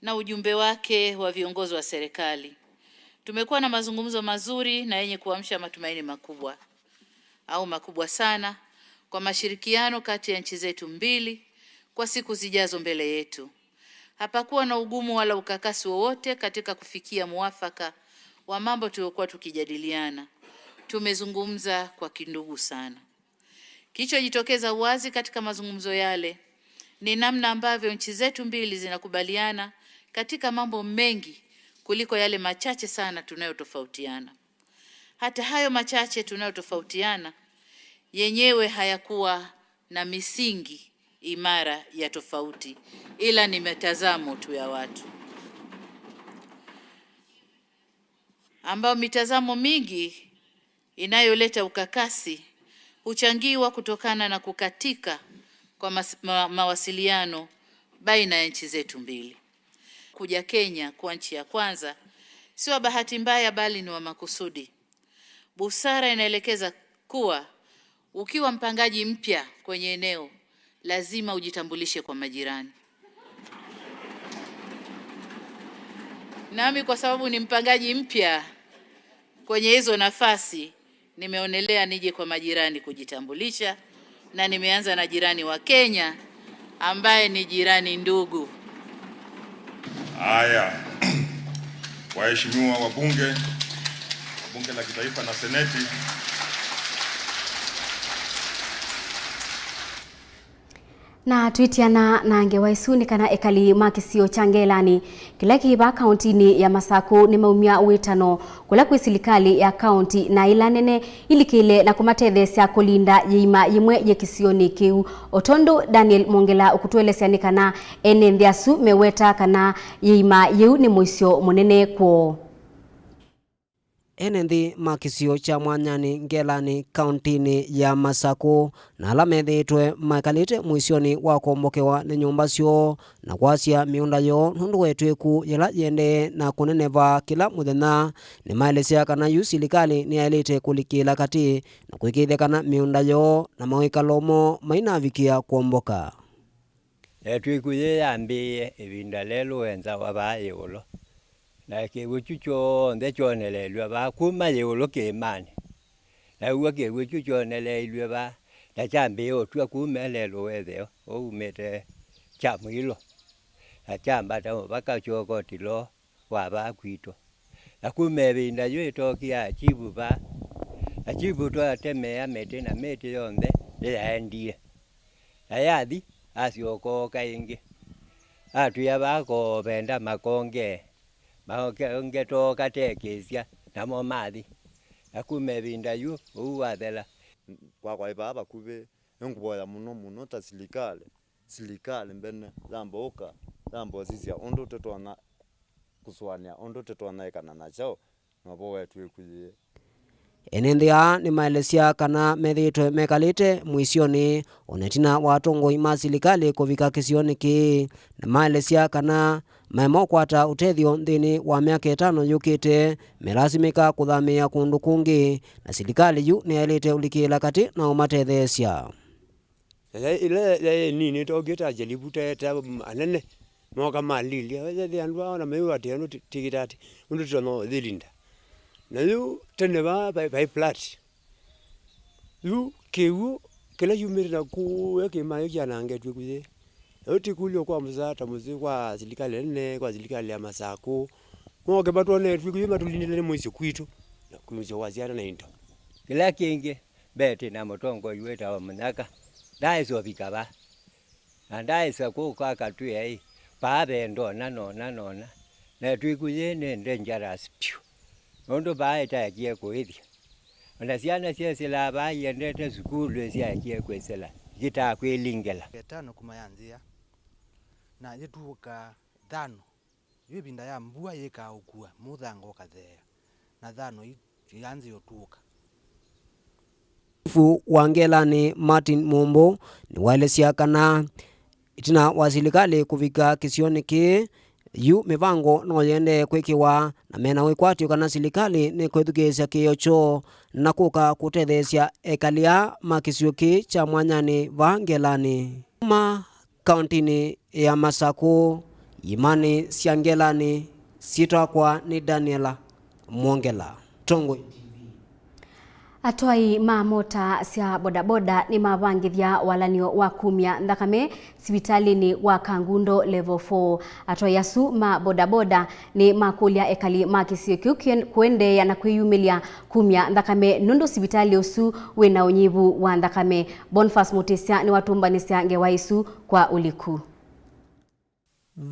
Speaker 34: na ujumbe wake wa viongozi wa serikali. Tumekuwa na mazungumzo mazuri na yenye kuamsha matumaini makubwa au makubwa sana kwa mashirikiano kati ya nchi zetu mbili kwa siku zijazo mbele yetu. Hapakuwa na ugumu wala ukakasi wowote katika kufikia muafaka wa mambo tuliokuwa tukijadiliana. Tumezungumza kwa kindugu sana. Kilichojitokeza wazi katika mazungumzo yale ni namna ambavyo nchi zetu mbili zinakubaliana katika mambo mengi kuliko yale machache sana tunayotofautiana. Hata hayo machache tunayotofautiana yenyewe hayakuwa na misingi imara ya tofauti, ila ni mitazamo tu ya watu, ambao mitazamo mingi inayoleta ukakasi huchangiwa kutokana na kukatika kwa mawasiliano baina ya nchi zetu mbili. Kuja Kenya kwa nchi ya kwanza sio bahati mbaya, bali ni wa makusudi. Busara inaelekeza kuwa ukiwa mpangaji mpya kwenye eneo lazima ujitambulishe kwa majirani. Nami kwa sababu ni mpangaji mpya kwenye hizo nafasi, nimeonelea nije kwa majirani kujitambulisha, na nimeanza na jirani wa Kenya ambaye ni jirani ndugu.
Speaker 32: Haya, waheshimiwa wabunge, bunge la kitaifa na seneti,
Speaker 1: na twitiana nange waisuni kana ekali makisio changelani kila kiba kaunti ya Masaku ni maumia witano kula kwi serikali ya kaunti na ila nene ilikile na kumatethesya kulinda yima yimwe yekisioni kiu. Otondo Daniel Mongela ukutwelesya kana ene ndiasu meweta kana yima yu ni muisyo munene kwo.
Speaker 21: Enendi makisio cha mwanyani ngelani kauntini ya Masaku na alamethitwe maikalite mwisioni wa kombokewa ni nyumba sio na kwasia miunda yo nundu wetweku yela yende na kuneneva kila muthenya ni maelesya kana yu serikali ni ailite kulikila kati na kwikithia kana miunda yo na mawikalomo mainavikia komboka.
Speaker 3: Etwikuye yambiye ebinda lelo wenza wabaye ulo na kewichucho ndechonelelwe ba kuma yulo kemani na uwake wichucho nelelwe ba na chambe otwa kumelelo wetheo umete chamwilo na chamba ta bakachoko tilo waba kwito na kumebinda yeto kia chibu ba achibu to atemea mete na mete yonde yaendie ayadi asioko kainge atuya bako benda makonge makonge to katekesya namo mathi akumebinda yu uwathela
Speaker 4: kwa baba kube nguboya muno ta silikale mbene zamboka zambo sisi ondo tetwana kuswania ondo tetwana ekana nacho nabo wetu ekuye.
Speaker 21: Enendia ni maelesya kana methitwe mekalite mwisioni onetina watongoi ma serikali kuvika kisioni ki na maelesya kana maimokwata utethio nthini wa miaka 5 yukite melasimika kuthamia kundu kungi na serikali yu ni ailite ulikila kati na umatethesya.
Speaker 3: Ile nini togeta jelibuta ta anene moka malili wale andwa na mewa teno tikitati undu tono dhilinda na yu tene ba by flat yu kewu kila yumirina ku yake mayo jana ngetwe kuye oti kulio kwa mzata muzi kwa serikali nene kwa serikali ya Masaku moke batone twiku matulindele mwisi kwitu na kuzo waziana na into kila kinge bete na motongo yueta wa mnyaka daiso bikaba andaisa ku kwa katu yai babe ndo nona na twiku yene ndenjaras piu ondo baita akie kuithia ona siana siese la ba yendete skulu sia akie kwesela gita kwelingela
Speaker 5: getano kumayanzia na yetuka thano yibinda ya mbua yeka ukua muthango kathea na thano yanzi yotuka
Speaker 21: Fu wangelani Martin Mumbo ni waelesya kana itina wa serikali kuvika kisioni ki yu mivango no yende kwikiwa na mena wikwatio kana serikali ni kwithukisya kiocho na kuka kutethesya ekalia makisio ki cha mwanyani vangelani ma kauntini ya Masaku imani siangelani sitakwa ni Daniela Mwongela Tongwe.
Speaker 1: Atoi mamota sia bodaboda ni mavangithia walanio wa kumia ndakame sibitalini wa Kangundo level 4. Atoi asu ma bodaboda ni makulia ekali makisio kiukien kuende ya na kuyumilia kumia ndakame nundu sibitali osu wena unyivu wa ndakame. Bonfas Mutisia ni watumbanisia ngewaisu kwa uliku.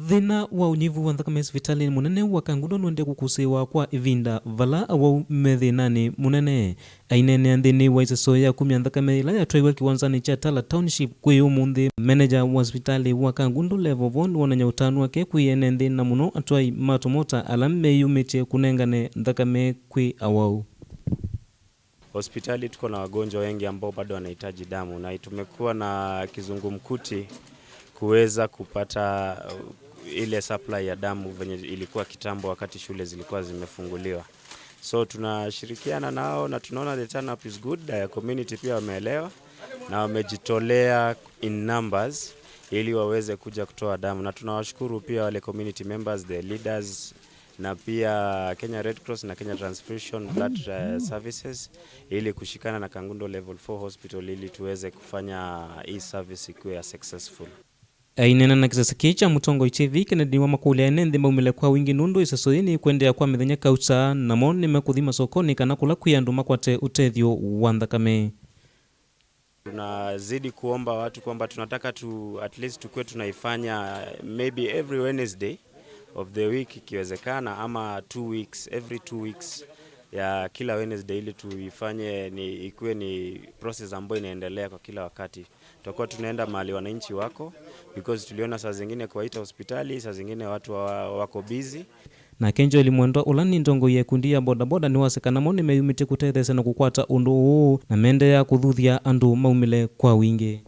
Speaker 6: Thina wa unyivu wa thakame hospitalini munene wa Kangundo nwende kukusiwa kwa ivinda vala awau methinani munene ainene anthini wa iseso ya kumya thakame ila yatwaiwa kiwanzani cha Tala Township kwi umuthi. Manager wa hospitali wa Kangundo level 1 wonanya utanu wake kwiene nthina muno atwai matomota ala meyumitie kunengane thakame kwi awau.
Speaker 7: Hospitali tuko na wagonjwa wengi ambao bado wanahitaji damu na tumekuwa na kizungumkuti kuweza kupata ile supply ya damu venye ilikuwa kitambo wakati shule zilikuwa zimefunguliwa. So tunashirikiana nao na tunaona the turn up is good. Community pia wameelewa na wamejitolea in numbers ili waweze kuja kutoa damu, na tunawashukuru pia wale community members, the leaders, na pia Kenya Red Cross na Kenya Transfusion Blood Services ili kushikana na Kangundo Level 4 Hospital ili tuweze kufanya hii service ikuwe successful.
Speaker 6: Ainena na kisasa kicha mutongo ichivi Kennedy wa makuliane nthi maumile kwa wingi nundu isasoini kwendea kwa mithenya kaucha namo nimekuthima sokoni kana kula kwiandu makwate utethio wa thakame.
Speaker 7: Tunazidi kuomba watu kwamba tunataka at least tukue tunaifanya maybe every Wednesday of the week ikiwezekana, ama 2 weeks, every 2 weeks ya kila Wednesday, ili tuifanye ikuwe ni process ambayo inaendelea kwa kila wakati. Tutakuwa tunaenda mahali wananchi wako because tuliona saa zingine kuwaita hospitali, saa zingine watu wako busy.
Speaker 6: Na kenjo ilimwendwa ulani ndongo ye kundi ya bodaboda ni wasekana moni meyumite kutethesa na kukwata undu uu na mende ya kuthuthia andu maumile kwa wingi.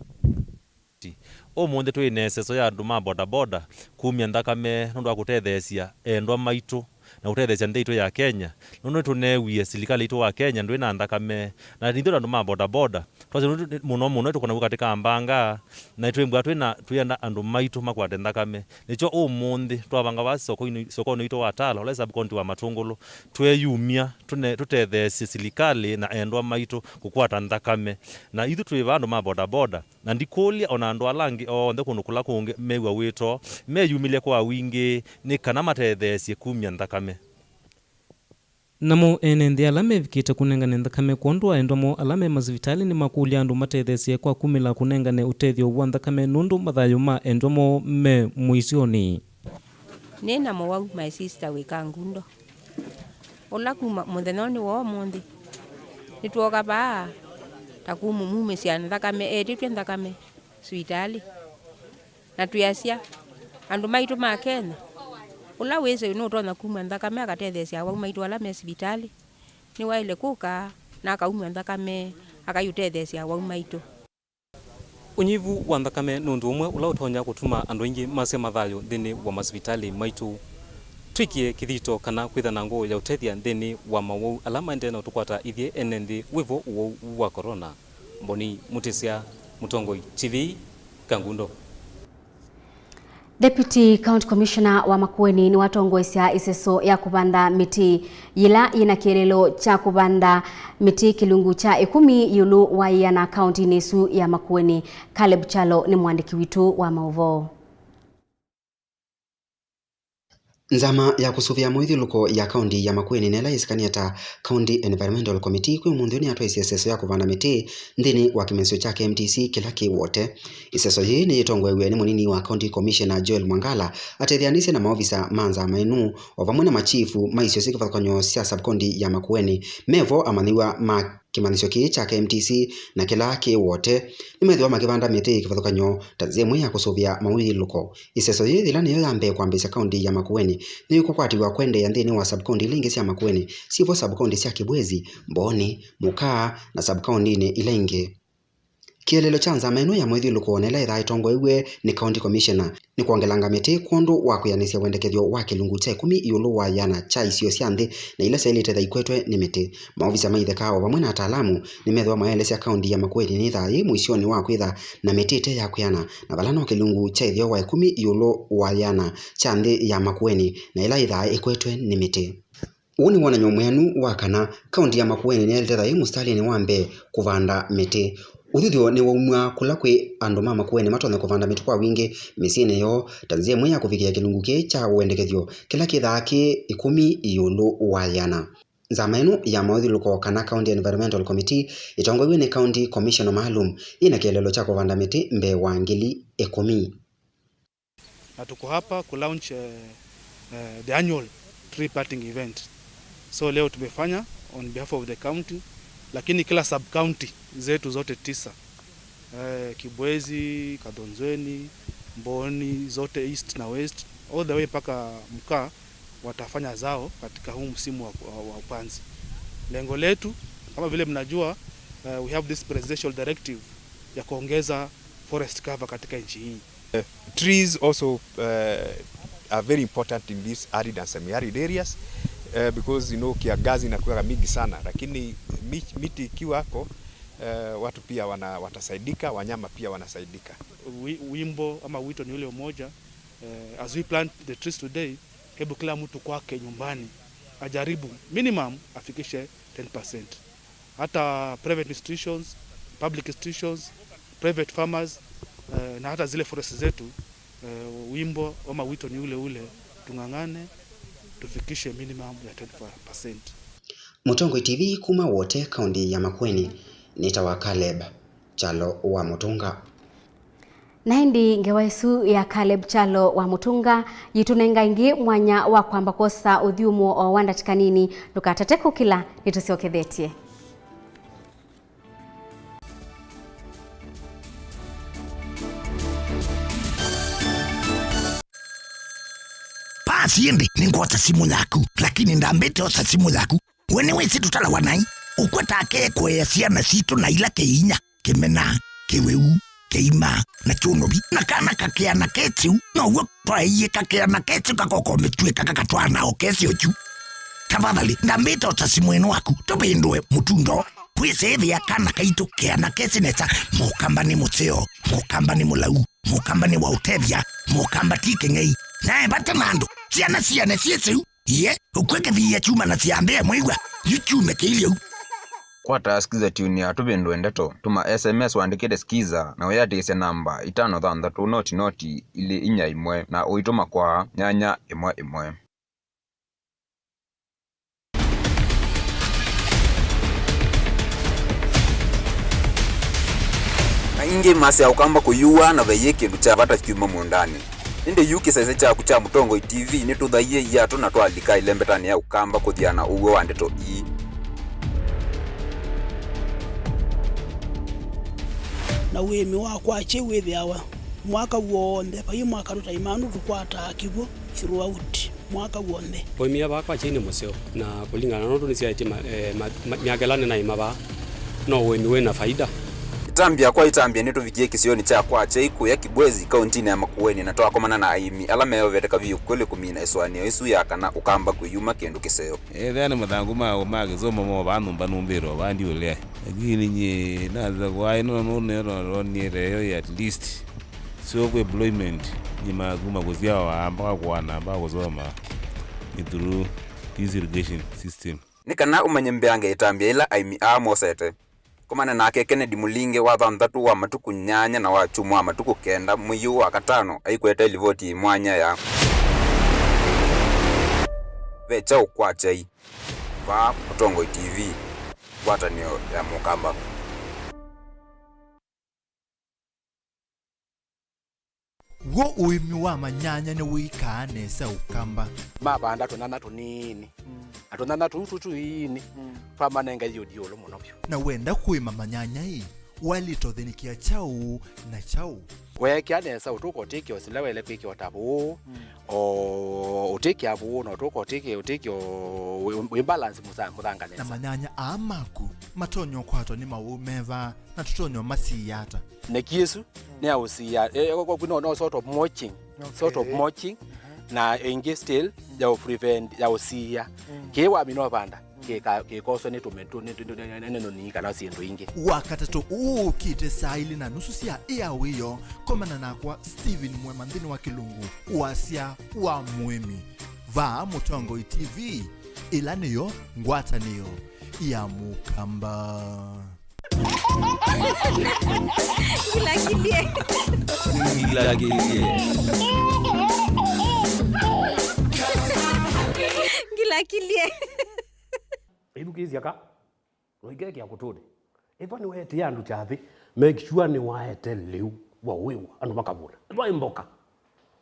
Speaker 8: Umuthi twine seso ya andu ma bodaboda kumya thakame nundu wa kutethesia endwa maitu na kutethesia nthi itu ya Kenya. Nundu tunewie serikali itu wa Kenya ndu ina thakame na nithu andu ma bodaboda twase muno tukona katika ambanga na twembwa twina andu maitu makwate thakame. Nicho umuthi twabanga wa soko itu wa Tala ola subcounty wa Matungulu tweyumia tutethesia serikali na endwa maitu kukwata thakame. Na ithu twi andu ma bodaboda na ndikulia ona andu alangi onthe kunu kula kungi mewa wito meyumile kwa wingi ni kana matethesie kumya thakame.
Speaker 6: Namo ene nthi ala mevikite kunengane thakame kwondwa endomo ala me masivitali ni makulia andu matethesie kwa kumila kunengane utethio wa thakame nundu mathayo ma endomo me muisioni.
Speaker 10: Nina mo my sister we Kangundo ola kuma muthenoni wo mundi nitwoka ba takumu mume cia thakame twe thakame hospitali na tuyasia andu maitu ma Kenya ula wese no tona kuma thakame akatethesia wa maitu ala me hospitali ni waile kuka na akauma thakame akayutethesia wa maitu.
Speaker 6: Unyivu wa thakame nundu umwe ula utonya gutuma andu ingi mase mathayo thini wa masivitali maitu twikie kithito kana kwithana ngo ya utethia thini wa mawau alama ndena tukwata ithie enendi wivo wa corona. Mboni Mutisia, Mutongoi TV, Kangundo.
Speaker 1: Deputy County Commissioner wa Makueni ni watongoesya iseso ya kubanda miti yila ina kielelo cha kubanda miti kilungu cha 10 yulu wa yana county nesu ya Makueni. Caleb Chalo ni mwandiki witu wa mauvo.
Speaker 15: Nzama ya kusuvia mwithiluko ya kaunti ya Makueni nela isikania ta County Environmental Committee kwi munthuni atwa iseso ya kuvanda miti nthini wa kimensio cha KMTC kila kiwote. Iseso hii ni itongwewe ni munini wa County Commissioner Joel Mwangala atethianise na maofisa manza mainu o vamwe na machifu maisio sikivathukanyo cia subcounty ya Makueni mevo amaniwa ma kimanisho ki cha KMTC na kila kiwote nimethiwa makivanda miti kivathukanyo tazie mwe ya kusuvia mawithiluko. Iseso hii ila niyo yambe kwambisya kaunti ya Makueni ni kukwatiwa kwende ya nthini wa subcounty lingi cia Makueni sivo subcounty cia Kibwezi, Mboni, Mukaa na subcounty ni ila ingi. Kielelo cha nzama ino ya mwithiluko nela itha itongoiwe ni County Commissioner ni kuongelanga miti kundu wa kuyanisya wendekethio wa kilungu cha 10 yulu wa yana cha isio cia nthi na ila selite tha ikwetwe ni miti. Maofisa maithekao vamwe na ataalamu ni methwa maelesya kaunti ya Makueni ni thai muisioni wa kwitha na miti ite ya kuyana na vala no kilungu cha ithio wa 10 yulu wa yana cha nthi ya Makueni na ila itha ikwetwe ni miti. Uni wana nyomwenu wa kana kaunti ya Makueni ni elite thai mustalini wambe kuvanda miti. Uthithio ni waumwa kula kwi andu ma Makueni matonye kuvanda miti kwa wingi misine yo tanzie mwe ya kuvikia kilungu ki cha wendekethio kila kithaa ki 10 yulu wa yana. Nzama ino ya mawithiluko kana County Environmental Committee itongoiwe ni County Commissioner maalum ina kielelo cha kuvanda miti mbe wa ngili 10.
Speaker 2: na tuko hapa ku launch the annual tree planting event. So leo tumefanya on behalf of the county, lakini kila sub county zetu zote 9 Kibwezi, Kadonzweni, Mboni zote east na west all the way paka Mkaa watafanya zao katika huu msimu wa upanzi. Lengo letu kama vile mnajua, we have this presidential directive ya kuongeza forest cover katika nchi hii.
Speaker 9: Trees also are very important in these arid and semi-arid areas because kiangazi inakuwa mingi sana, lakini miti ikiwako watu pia watasaidika, wanyama pia wanasaidika.
Speaker 2: Wimbo ama wito ni ule mmoja, as we plant the trees today, hebu kila mtu kwake nyumbani ajaribu minimum afikishe 10%. Hata private institutions, public institutions, private farmers na hata zile forest zetu, wimbo ama wito ni ule, tungangane tufikishe minimum ya 10%.
Speaker 15: Mutongo TV kuma wote kaunti ya Makueni nitawa Caleb Chalo wa Mutunga.
Speaker 11: Naindi ngewaisu ya Caleb Chalo wa Mutunga yitunenga ingi mwanya wa kwamba kosa uthiumo o wanda tikanini ndukatateko kila nitusiokethetie.
Speaker 27: Siende ningota simu yaku lakini ndambete osa simu yaku wene wesi tutala wanai ukweta kekwe ya siana situ na ila keinya kemena keweu keima na chunobi na kana kakea na ketiu na uwe kwa iye kakea na ketiu kakoko metue kakakatwa na okesi ochu tafadhali ndambete osa simu enu waku topindwe mutundo kwisethi ya kana kaito kea na kesi nesa mukamba ni museo mukamba ni mulau mukamba ni wautevya mukamba tike ngei nae bata mando siana siesu ye ukweke vya chuma na siambea mwigwa yuchume kilio
Speaker 12: kwa taskiza tuni ya tubendo endeto tuma SMS wandikede skiza na uyatikise namba 533 noti ili inya imwe na uituma kwa nyanya imwe. Inge masi ya ukamba kuyua na vayeke lucha bata kiuma mundani. Inde yuki saize cha kucha Mutongo TV ni tudhaie yatu na twalika ilembetani ya ukamba kuthiana uwe wandeto ii.
Speaker 14: Na wemi wakwa che withiawa mwaka wonde pa mwaka ruta imanu tukwata kibo throughout mwaka wonde
Speaker 17: poimia bakwa chini museo na kulingana na ndu cia itima miagelane na imaba no wemi wena faida
Speaker 12: itambia ni tuvikie kisioni cha kwa cheiku ya Kibwezi kaunti ya Makueni na toa komana na aimi alama yo veteka vyu kwele kumina iswani isu yakana ukamba kuyuma kindu kiseo
Speaker 18: thani mathangu ma magizoma mo bantu banumbiro bandi ule lakini nye naza kwa ino no ni at least so employment ni maguma kuzia wa mpaka kwa namba kuzoma ni through this irrigation system
Speaker 12: nikana umanyembeange itambia ila aimi amosete komana nake Kennedy Mulinge wa 3 wa matuku nyanya na wa chumu wa matuku kenda muyu wa 5 aikweta ilivoti mwanya ya vecha ukwachai wa Mutongo TV watanio ya mukamba.
Speaker 19: Wo uimi wa manyanya ni wikane sa ukamba
Speaker 20: mabanda tonana tonini atonana tutu ini pamanenga yodiolo monopyo
Speaker 19: na wenda kuima manyanya hii walitothenikia chau na chau
Speaker 20: weke anesa utuko tiki osilewele kwiki otabu o utiki abu no utuko tiki imbalance muthangane
Speaker 19: na manyanya amaku matonyo kwato ni maumeva na tutonyo masiyata
Speaker 20: nekiesu ne ausia no sort of mulching na ingi still ya prevent ya usia kewa mino banda ke koso ni tumento neno ni kana siendo ingi
Speaker 19: wakatato kite saili na nusu sia wiyo komana na kwa Steven Mwemandhini wa Kilungu wasia wa muemi va Mutongo TV ilaniyo ngwataniyo ya mukamba
Speaker 22: Gilakilie
Speaker 23: Edukizia ka loigeke akutode eva ni wete yandu chathi make sure ni waete leu wa wewa anu makabura ndwa imboka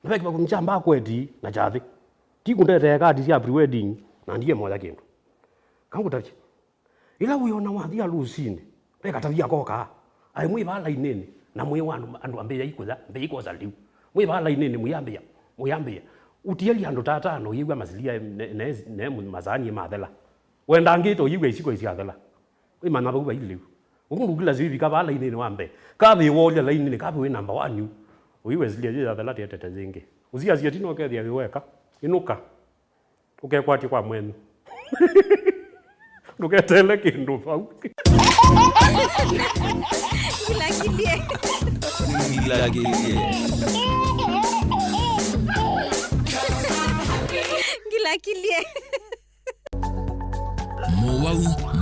Speaker 23: na beki bakumchamba kweti na chathi tikundete kadi cia pre-wedding na ndiye moja kindu kangutachi ila uyona wathia rusini beka tavia koka ai mwi bala inene na mwi wandu andu ambe ikuza mbe ikoza liu mwi bala inene muyambia utieli andu tatano yigwa masilia ne mazani mathela wenda ngito yigwa isiko isiathela we mana ba liu ungulugila zivi ka bala inene wambe kabe wolia la inene kabe we number 1 uiwe zilia zia thela tete zingi uzia zia tino kethia wiweka inuka ukekwati kwa mwenu nduketele kindu pau
Speaker 22: Gilakilie
Speaker 3: Mowau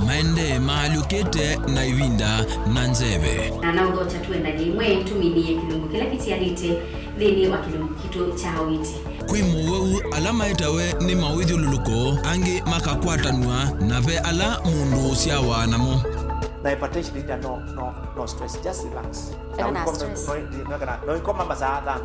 Speaker 3: maende maalukete na iwinda na nzeve
Speaker 11: na naudo chatuenda nyimwe tuminie kilungu kila kitiarite thini wa kilungu kitu cha hawiti
Speaker 3: kwi mowau alama itawe ni mawithio luluko angi makakwatanwa na ve ala mundu siawa namo
Speaker 4: na hypertension ita no stress, just relax. No ikoma mazada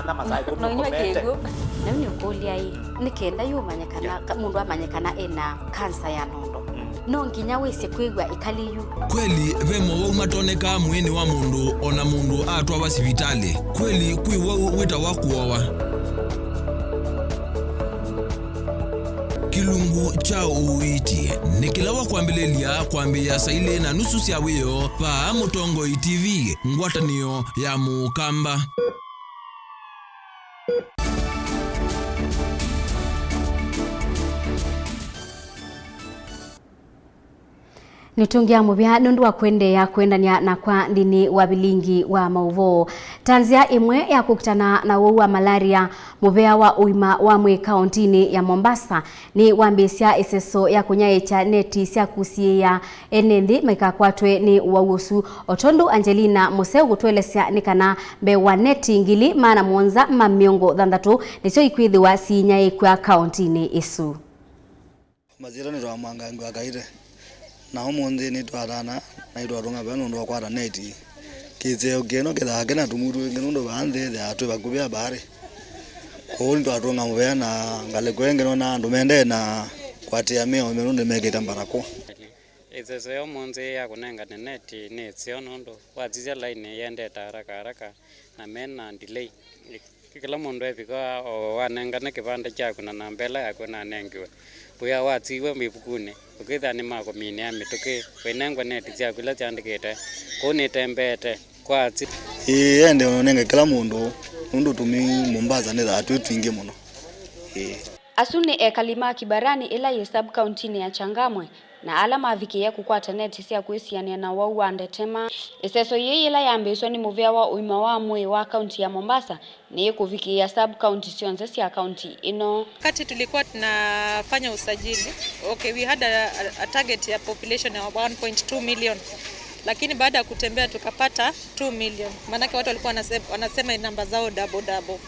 Speaker 4: na mazai
Speaker 11: no nyakego na ni ukulia hii nikenda yumanyekana mundu amanyekana ena kansa ya nondo no nginya wese kwigwa ikaliyu
Speaker 3: kweli ve mowau matoneka mwini wa mundu ona mundu atwa wa sivitali kweli kwi wau wita wa kuowa kilungu cha uiti nikilawa kwambilelia kwambia saile na nusu cia wiyo pa Mutongo TV ngwatanio ya mukamba
Speaker 11: nitungia mubya nundu wa kwendania na kwa ndini wa bilingi wa mauvo tanzia imwe ya kukutana na wau wa malaria mubea wa uima wa mwe kauntini ya Mombasa ni wambisia iseso ya kunyaicha neti cia kusiia enendi maikakwatwe ni wausu otondu Angelina Museu gutwelesya nikana mbe wa neti ngili mana mwonza mamiongo thandatu nicio ikwithiwa sinyai kwa kauntini isu
Speaker 13: mazira ni rwamanga ngwa kaire na omonde ni twarana na irwarunga bano ndo kwara neti kize ogeno kethage na tumuru ngeno ndo bande ya atwe bakubya bare ko ndo atunga mubya na ngale kwengeno na ndo mende na kwatia meo meno ndo megeta mbarako
Speaker 16: izezo yo monze ya kunenga neti ni siono ndo wazizia line yende haraka na mena delay kila mundu ebika wanenga ne kibande chako na nambela yako na nengiwe buya watiwe mibukune ukitha ni mako mine amituke wenengwa neti cia kula chandikete kuni tembete kwati
Speaker 13: ende onenga kila mundu tumi Mombasa ne atwe twinge muno
Speaker 11: asuni ekalima kibarani ila ye sub county ya Changamwe na alama avikia kukwata neti cia kwisiania na wau wa ndetema iseso yeyila yambiswa ni muvea wa uima wa mwe wa county ya Mombasa ni kuvikia sub county sionze cia county ino
Speaker 24: kati tulikuwa tunafanya usajili we had a target ya population ya 1.2 million lakini baada ya kutembea tukapata 2 million maana watu walikuwa wanasema namba zao double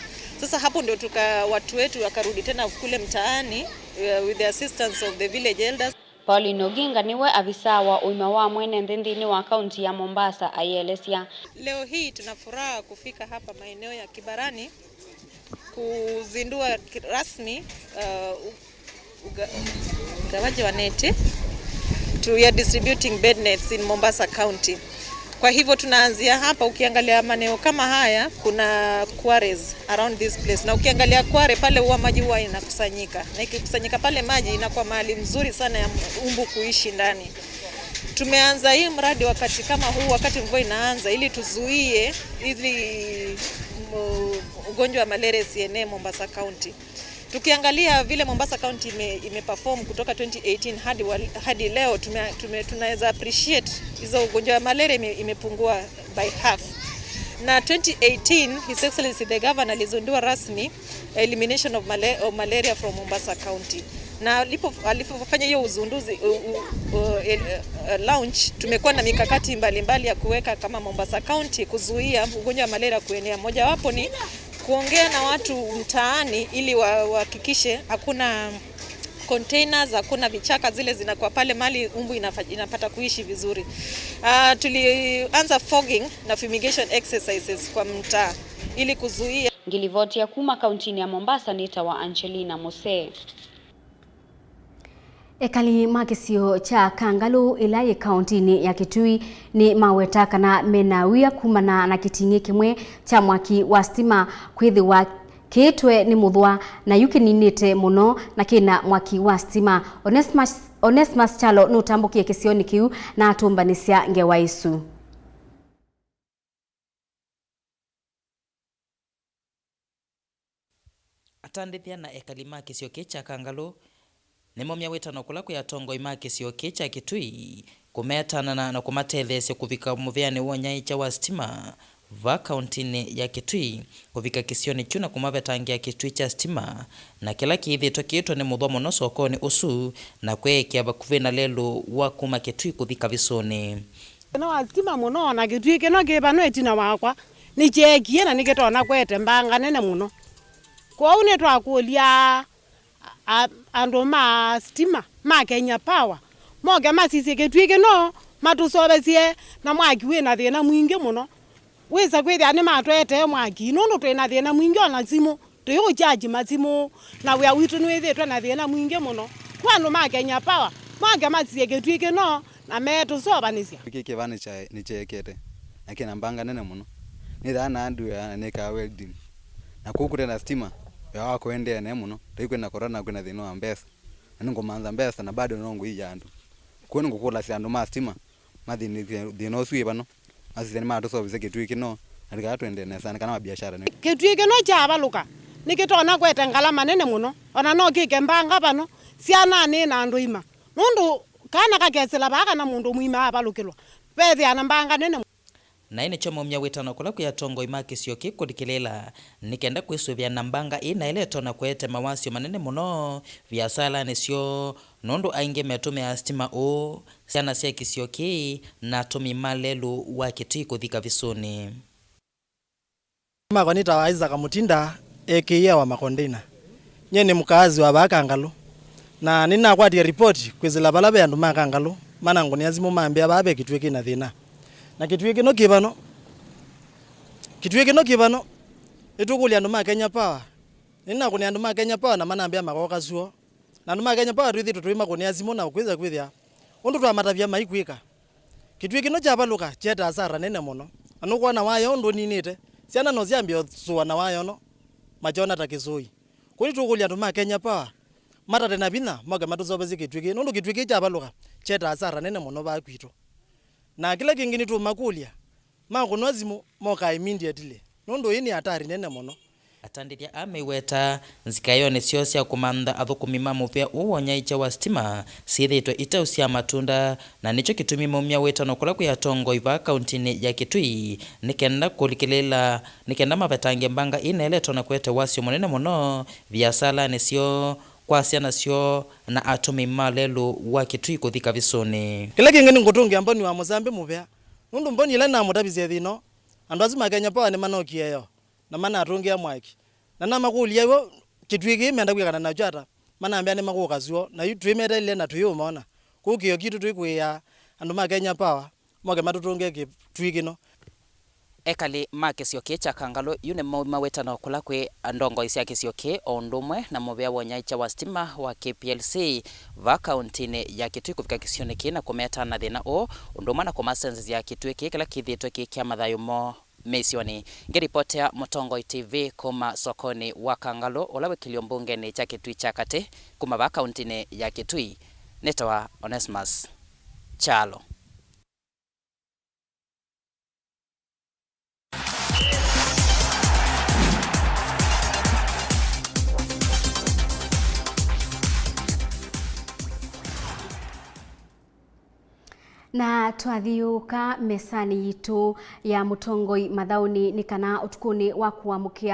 Speaker 24: sasa hapo ndio watu wetu wakarudi tena kule mtaani with the assistance of the village elders.
Speaker 11: Pauline Oginga niwe afisa wa uima wa mwene ndindini wa kaunti ya Mombasa ayelesia.
Speaker 24: Leo hii tunafuraha kufika hapa maeneo ya Kibarani kuzindua rasmi ugawaji wa neti. We are distributing bed nets in Mombasa County. Kwa hivyo tunaanzia hapa, ukiangalia maeneo kama haya kuna quarries around this place. Na ukiangalia kware pale huwa maji huwa inakusanyika. Na ikikusanyika pale maji inakuwa mahali mzuri sana ya umbu kuishi ndani. Tumeanza hii mradi wakati kama huu, wakati mvua inaanza, ili tuzuie ili ugonjwa wa malaria sienee Mombasa County. Tukiangalia vile Mombasa County imeperform kutoka 2018 hadi leo tunaweza appreciate hizo ugonjwa wa malaria imepungua by half. Na 2018 His Excellency the Governor alizindua rasmi elimination of malaria from Mombasa County. Na alipofanya hiyo uzunduzi launch, tumekuwa na mikakati mbalimbali ya kuweka kama Mombasa County kuzuia ugonjwa wa malaria kuenea. Moja wapo ni kuongea na watu mtaani ili wahakikishe hakuna containers, hakuna vichaka zile zinakuwa pale mali umbu inapata kuishi vizuri. Tulianza fogging na fumigation exercises kwa mtaa. ili kuzuia.
Speaker 11: Ngilivotia kuma kauntini ya Mombasa nitawa Angelina Mose. Ekali makisio cha Kangalu ilaye kauntini ya Kitui ni maweta kana menawia kumana na kitingi kimwe cha mwaki wa stima kwithiwa kitwe ni muthwa na yukininite muno na kina mwaki wa stima. Onesmus Chalo nutambukie kisioni kiu na atumbanisia ngewaisu.
Speaker 5: Atandithia na ekali makisio cha Kangalu nimo myawetano kula kwa tongo imakisio cha Kitui kumetana na kumatethesya kuvika muveani wonyai cha wa stima va kauntini ya Kitui kuvika kisioni chuna kumavetangia Kitui cha stima na kila kiithitwa kiitwa ni muthwa muno sokoni usu na kwekia bakuve na lelo wa kuma Kitui kuvika visoni
Speaker 7: no wa stima muno na Kitui kino kibano etina wakwa ni chekie na nikitona kwete mbanga nene muno kwa une twakulia ando ma stima ma Kenya Power moga masisi Kitui kino matusobesie na mwaki wina thina mwingi muno wisa kwithia ni matwete mwaki nundu twina thina mwingi ona simu tuyo charge masimu na wia witu nwithitwe na thina mwingi muno kwanu ma Kenya Power moga masisi Kitui kino na metu sobanisia
Speaker 8: kiki vani cha ni chekete akina mbanga nene muno ni thana andu ya nika welding na kukure na stima ya wako ende ne muno tuikwena corona kwena thino wa mbesa ningo manza mbesa na bado nongo iya andu kwenu ngukula si andu ma stima mathini thino sui bano asizeni ma tusobise Kitui kino alika twende ne sana kana biashara ne
Speaker 7: Kitui kino cha baluka nikitona kwete ngalama nene muno ona no kike mbanga bano siana ni na andu ima nundu kana kakesela baka na mundu mwima abalukilwa pethi ana mbanga nene
Speaker 5: na ine chomo myawetano kula kwa tongo imakisio kikudikilela nikenda kwisuvya na mbanga ina ileto na kwete mawasio manene muno biasala nisio nundu ainge metume ya stima o siana sia kisio ki na tumi malelu wa Kitui kuthika visoni
Speaker 10: Makonita wa Isaac Mutinda aka wa Makondina nye ni mkazi wa Bakangalu na nina kwatia report kwizila balabe ya nduma Kangalu mana ngoni azimu maambia babe Kitui kina thina na Kitui kino kibano itukulia nduma Kenya Power nina kuni nduma Kenya Power na mana ambia makoka zuo na nduma Kenya Power twithi tutwima kuni azimu na ukwiza kwithia undu twa matavia maikwika Kitui kino cha baluka cheta asara nene muno anukwa na wayo ndo ninite siana no ziambia suwa na wayo no machona takizui kuni tukulia nduma Kenya Power mata tena bina moga matuzobezi Kitui kino ndo Kitui cha baluka cheta asara nene muno ba kwito na kila kingine tu makulia makunozimu moka immediately nondo ini hatari nene muno
Speaker 5: atandithia ameweta nzikayone siosia kumanda athukumi muvea uwonya cha wa stima sithitwe itausia matunda na nicho kitumi mumya wetano kula kwa tongo iva kauntini ya Kitui nikenda kulikilela nikenda mavetange mbanga ina ileto na kwete wasio munene muno biasala nisio kwa siana sio na atumi malelu wa Kitui kuthika visoni
Speaker 10: kila kingine ngutungi amboni wa Mozambique muvea nundu mboni ile na mutabize thino andu azima Kenya Power ni manokia yo na mana atungia mwaki na nama kulia yo Kitui kimenda kwikana na chata mana ambia ni makuka zuo na yu twimeta ile na tuyo umeona kukio kitu twikuya andu ma Kenya Power moge matutunge Kitui kino
Speaker 5: ekali makisio cha Kangalu yune mawetano kula kwe ndongo isia kisio ondumwe na muvea wonyai cha wa stima wa KPLC va kauntini ya Kitui kufika kisioni na kumeta na thina o unduma na kumasenzi ya Kitui kila kithitwe kia mathayo mo mesioni ngeripotea Mutongo TV kuma sokoni wa Kangalu olawe kilio mbungeni cha Kitui cha kati kuma va kauntini ya Kitui netawa Onesmus Chalo.
Speaker 11: Na twathiuka mesani yitu ya Mutongoi mathauni ni kana utukuni wa kuamukia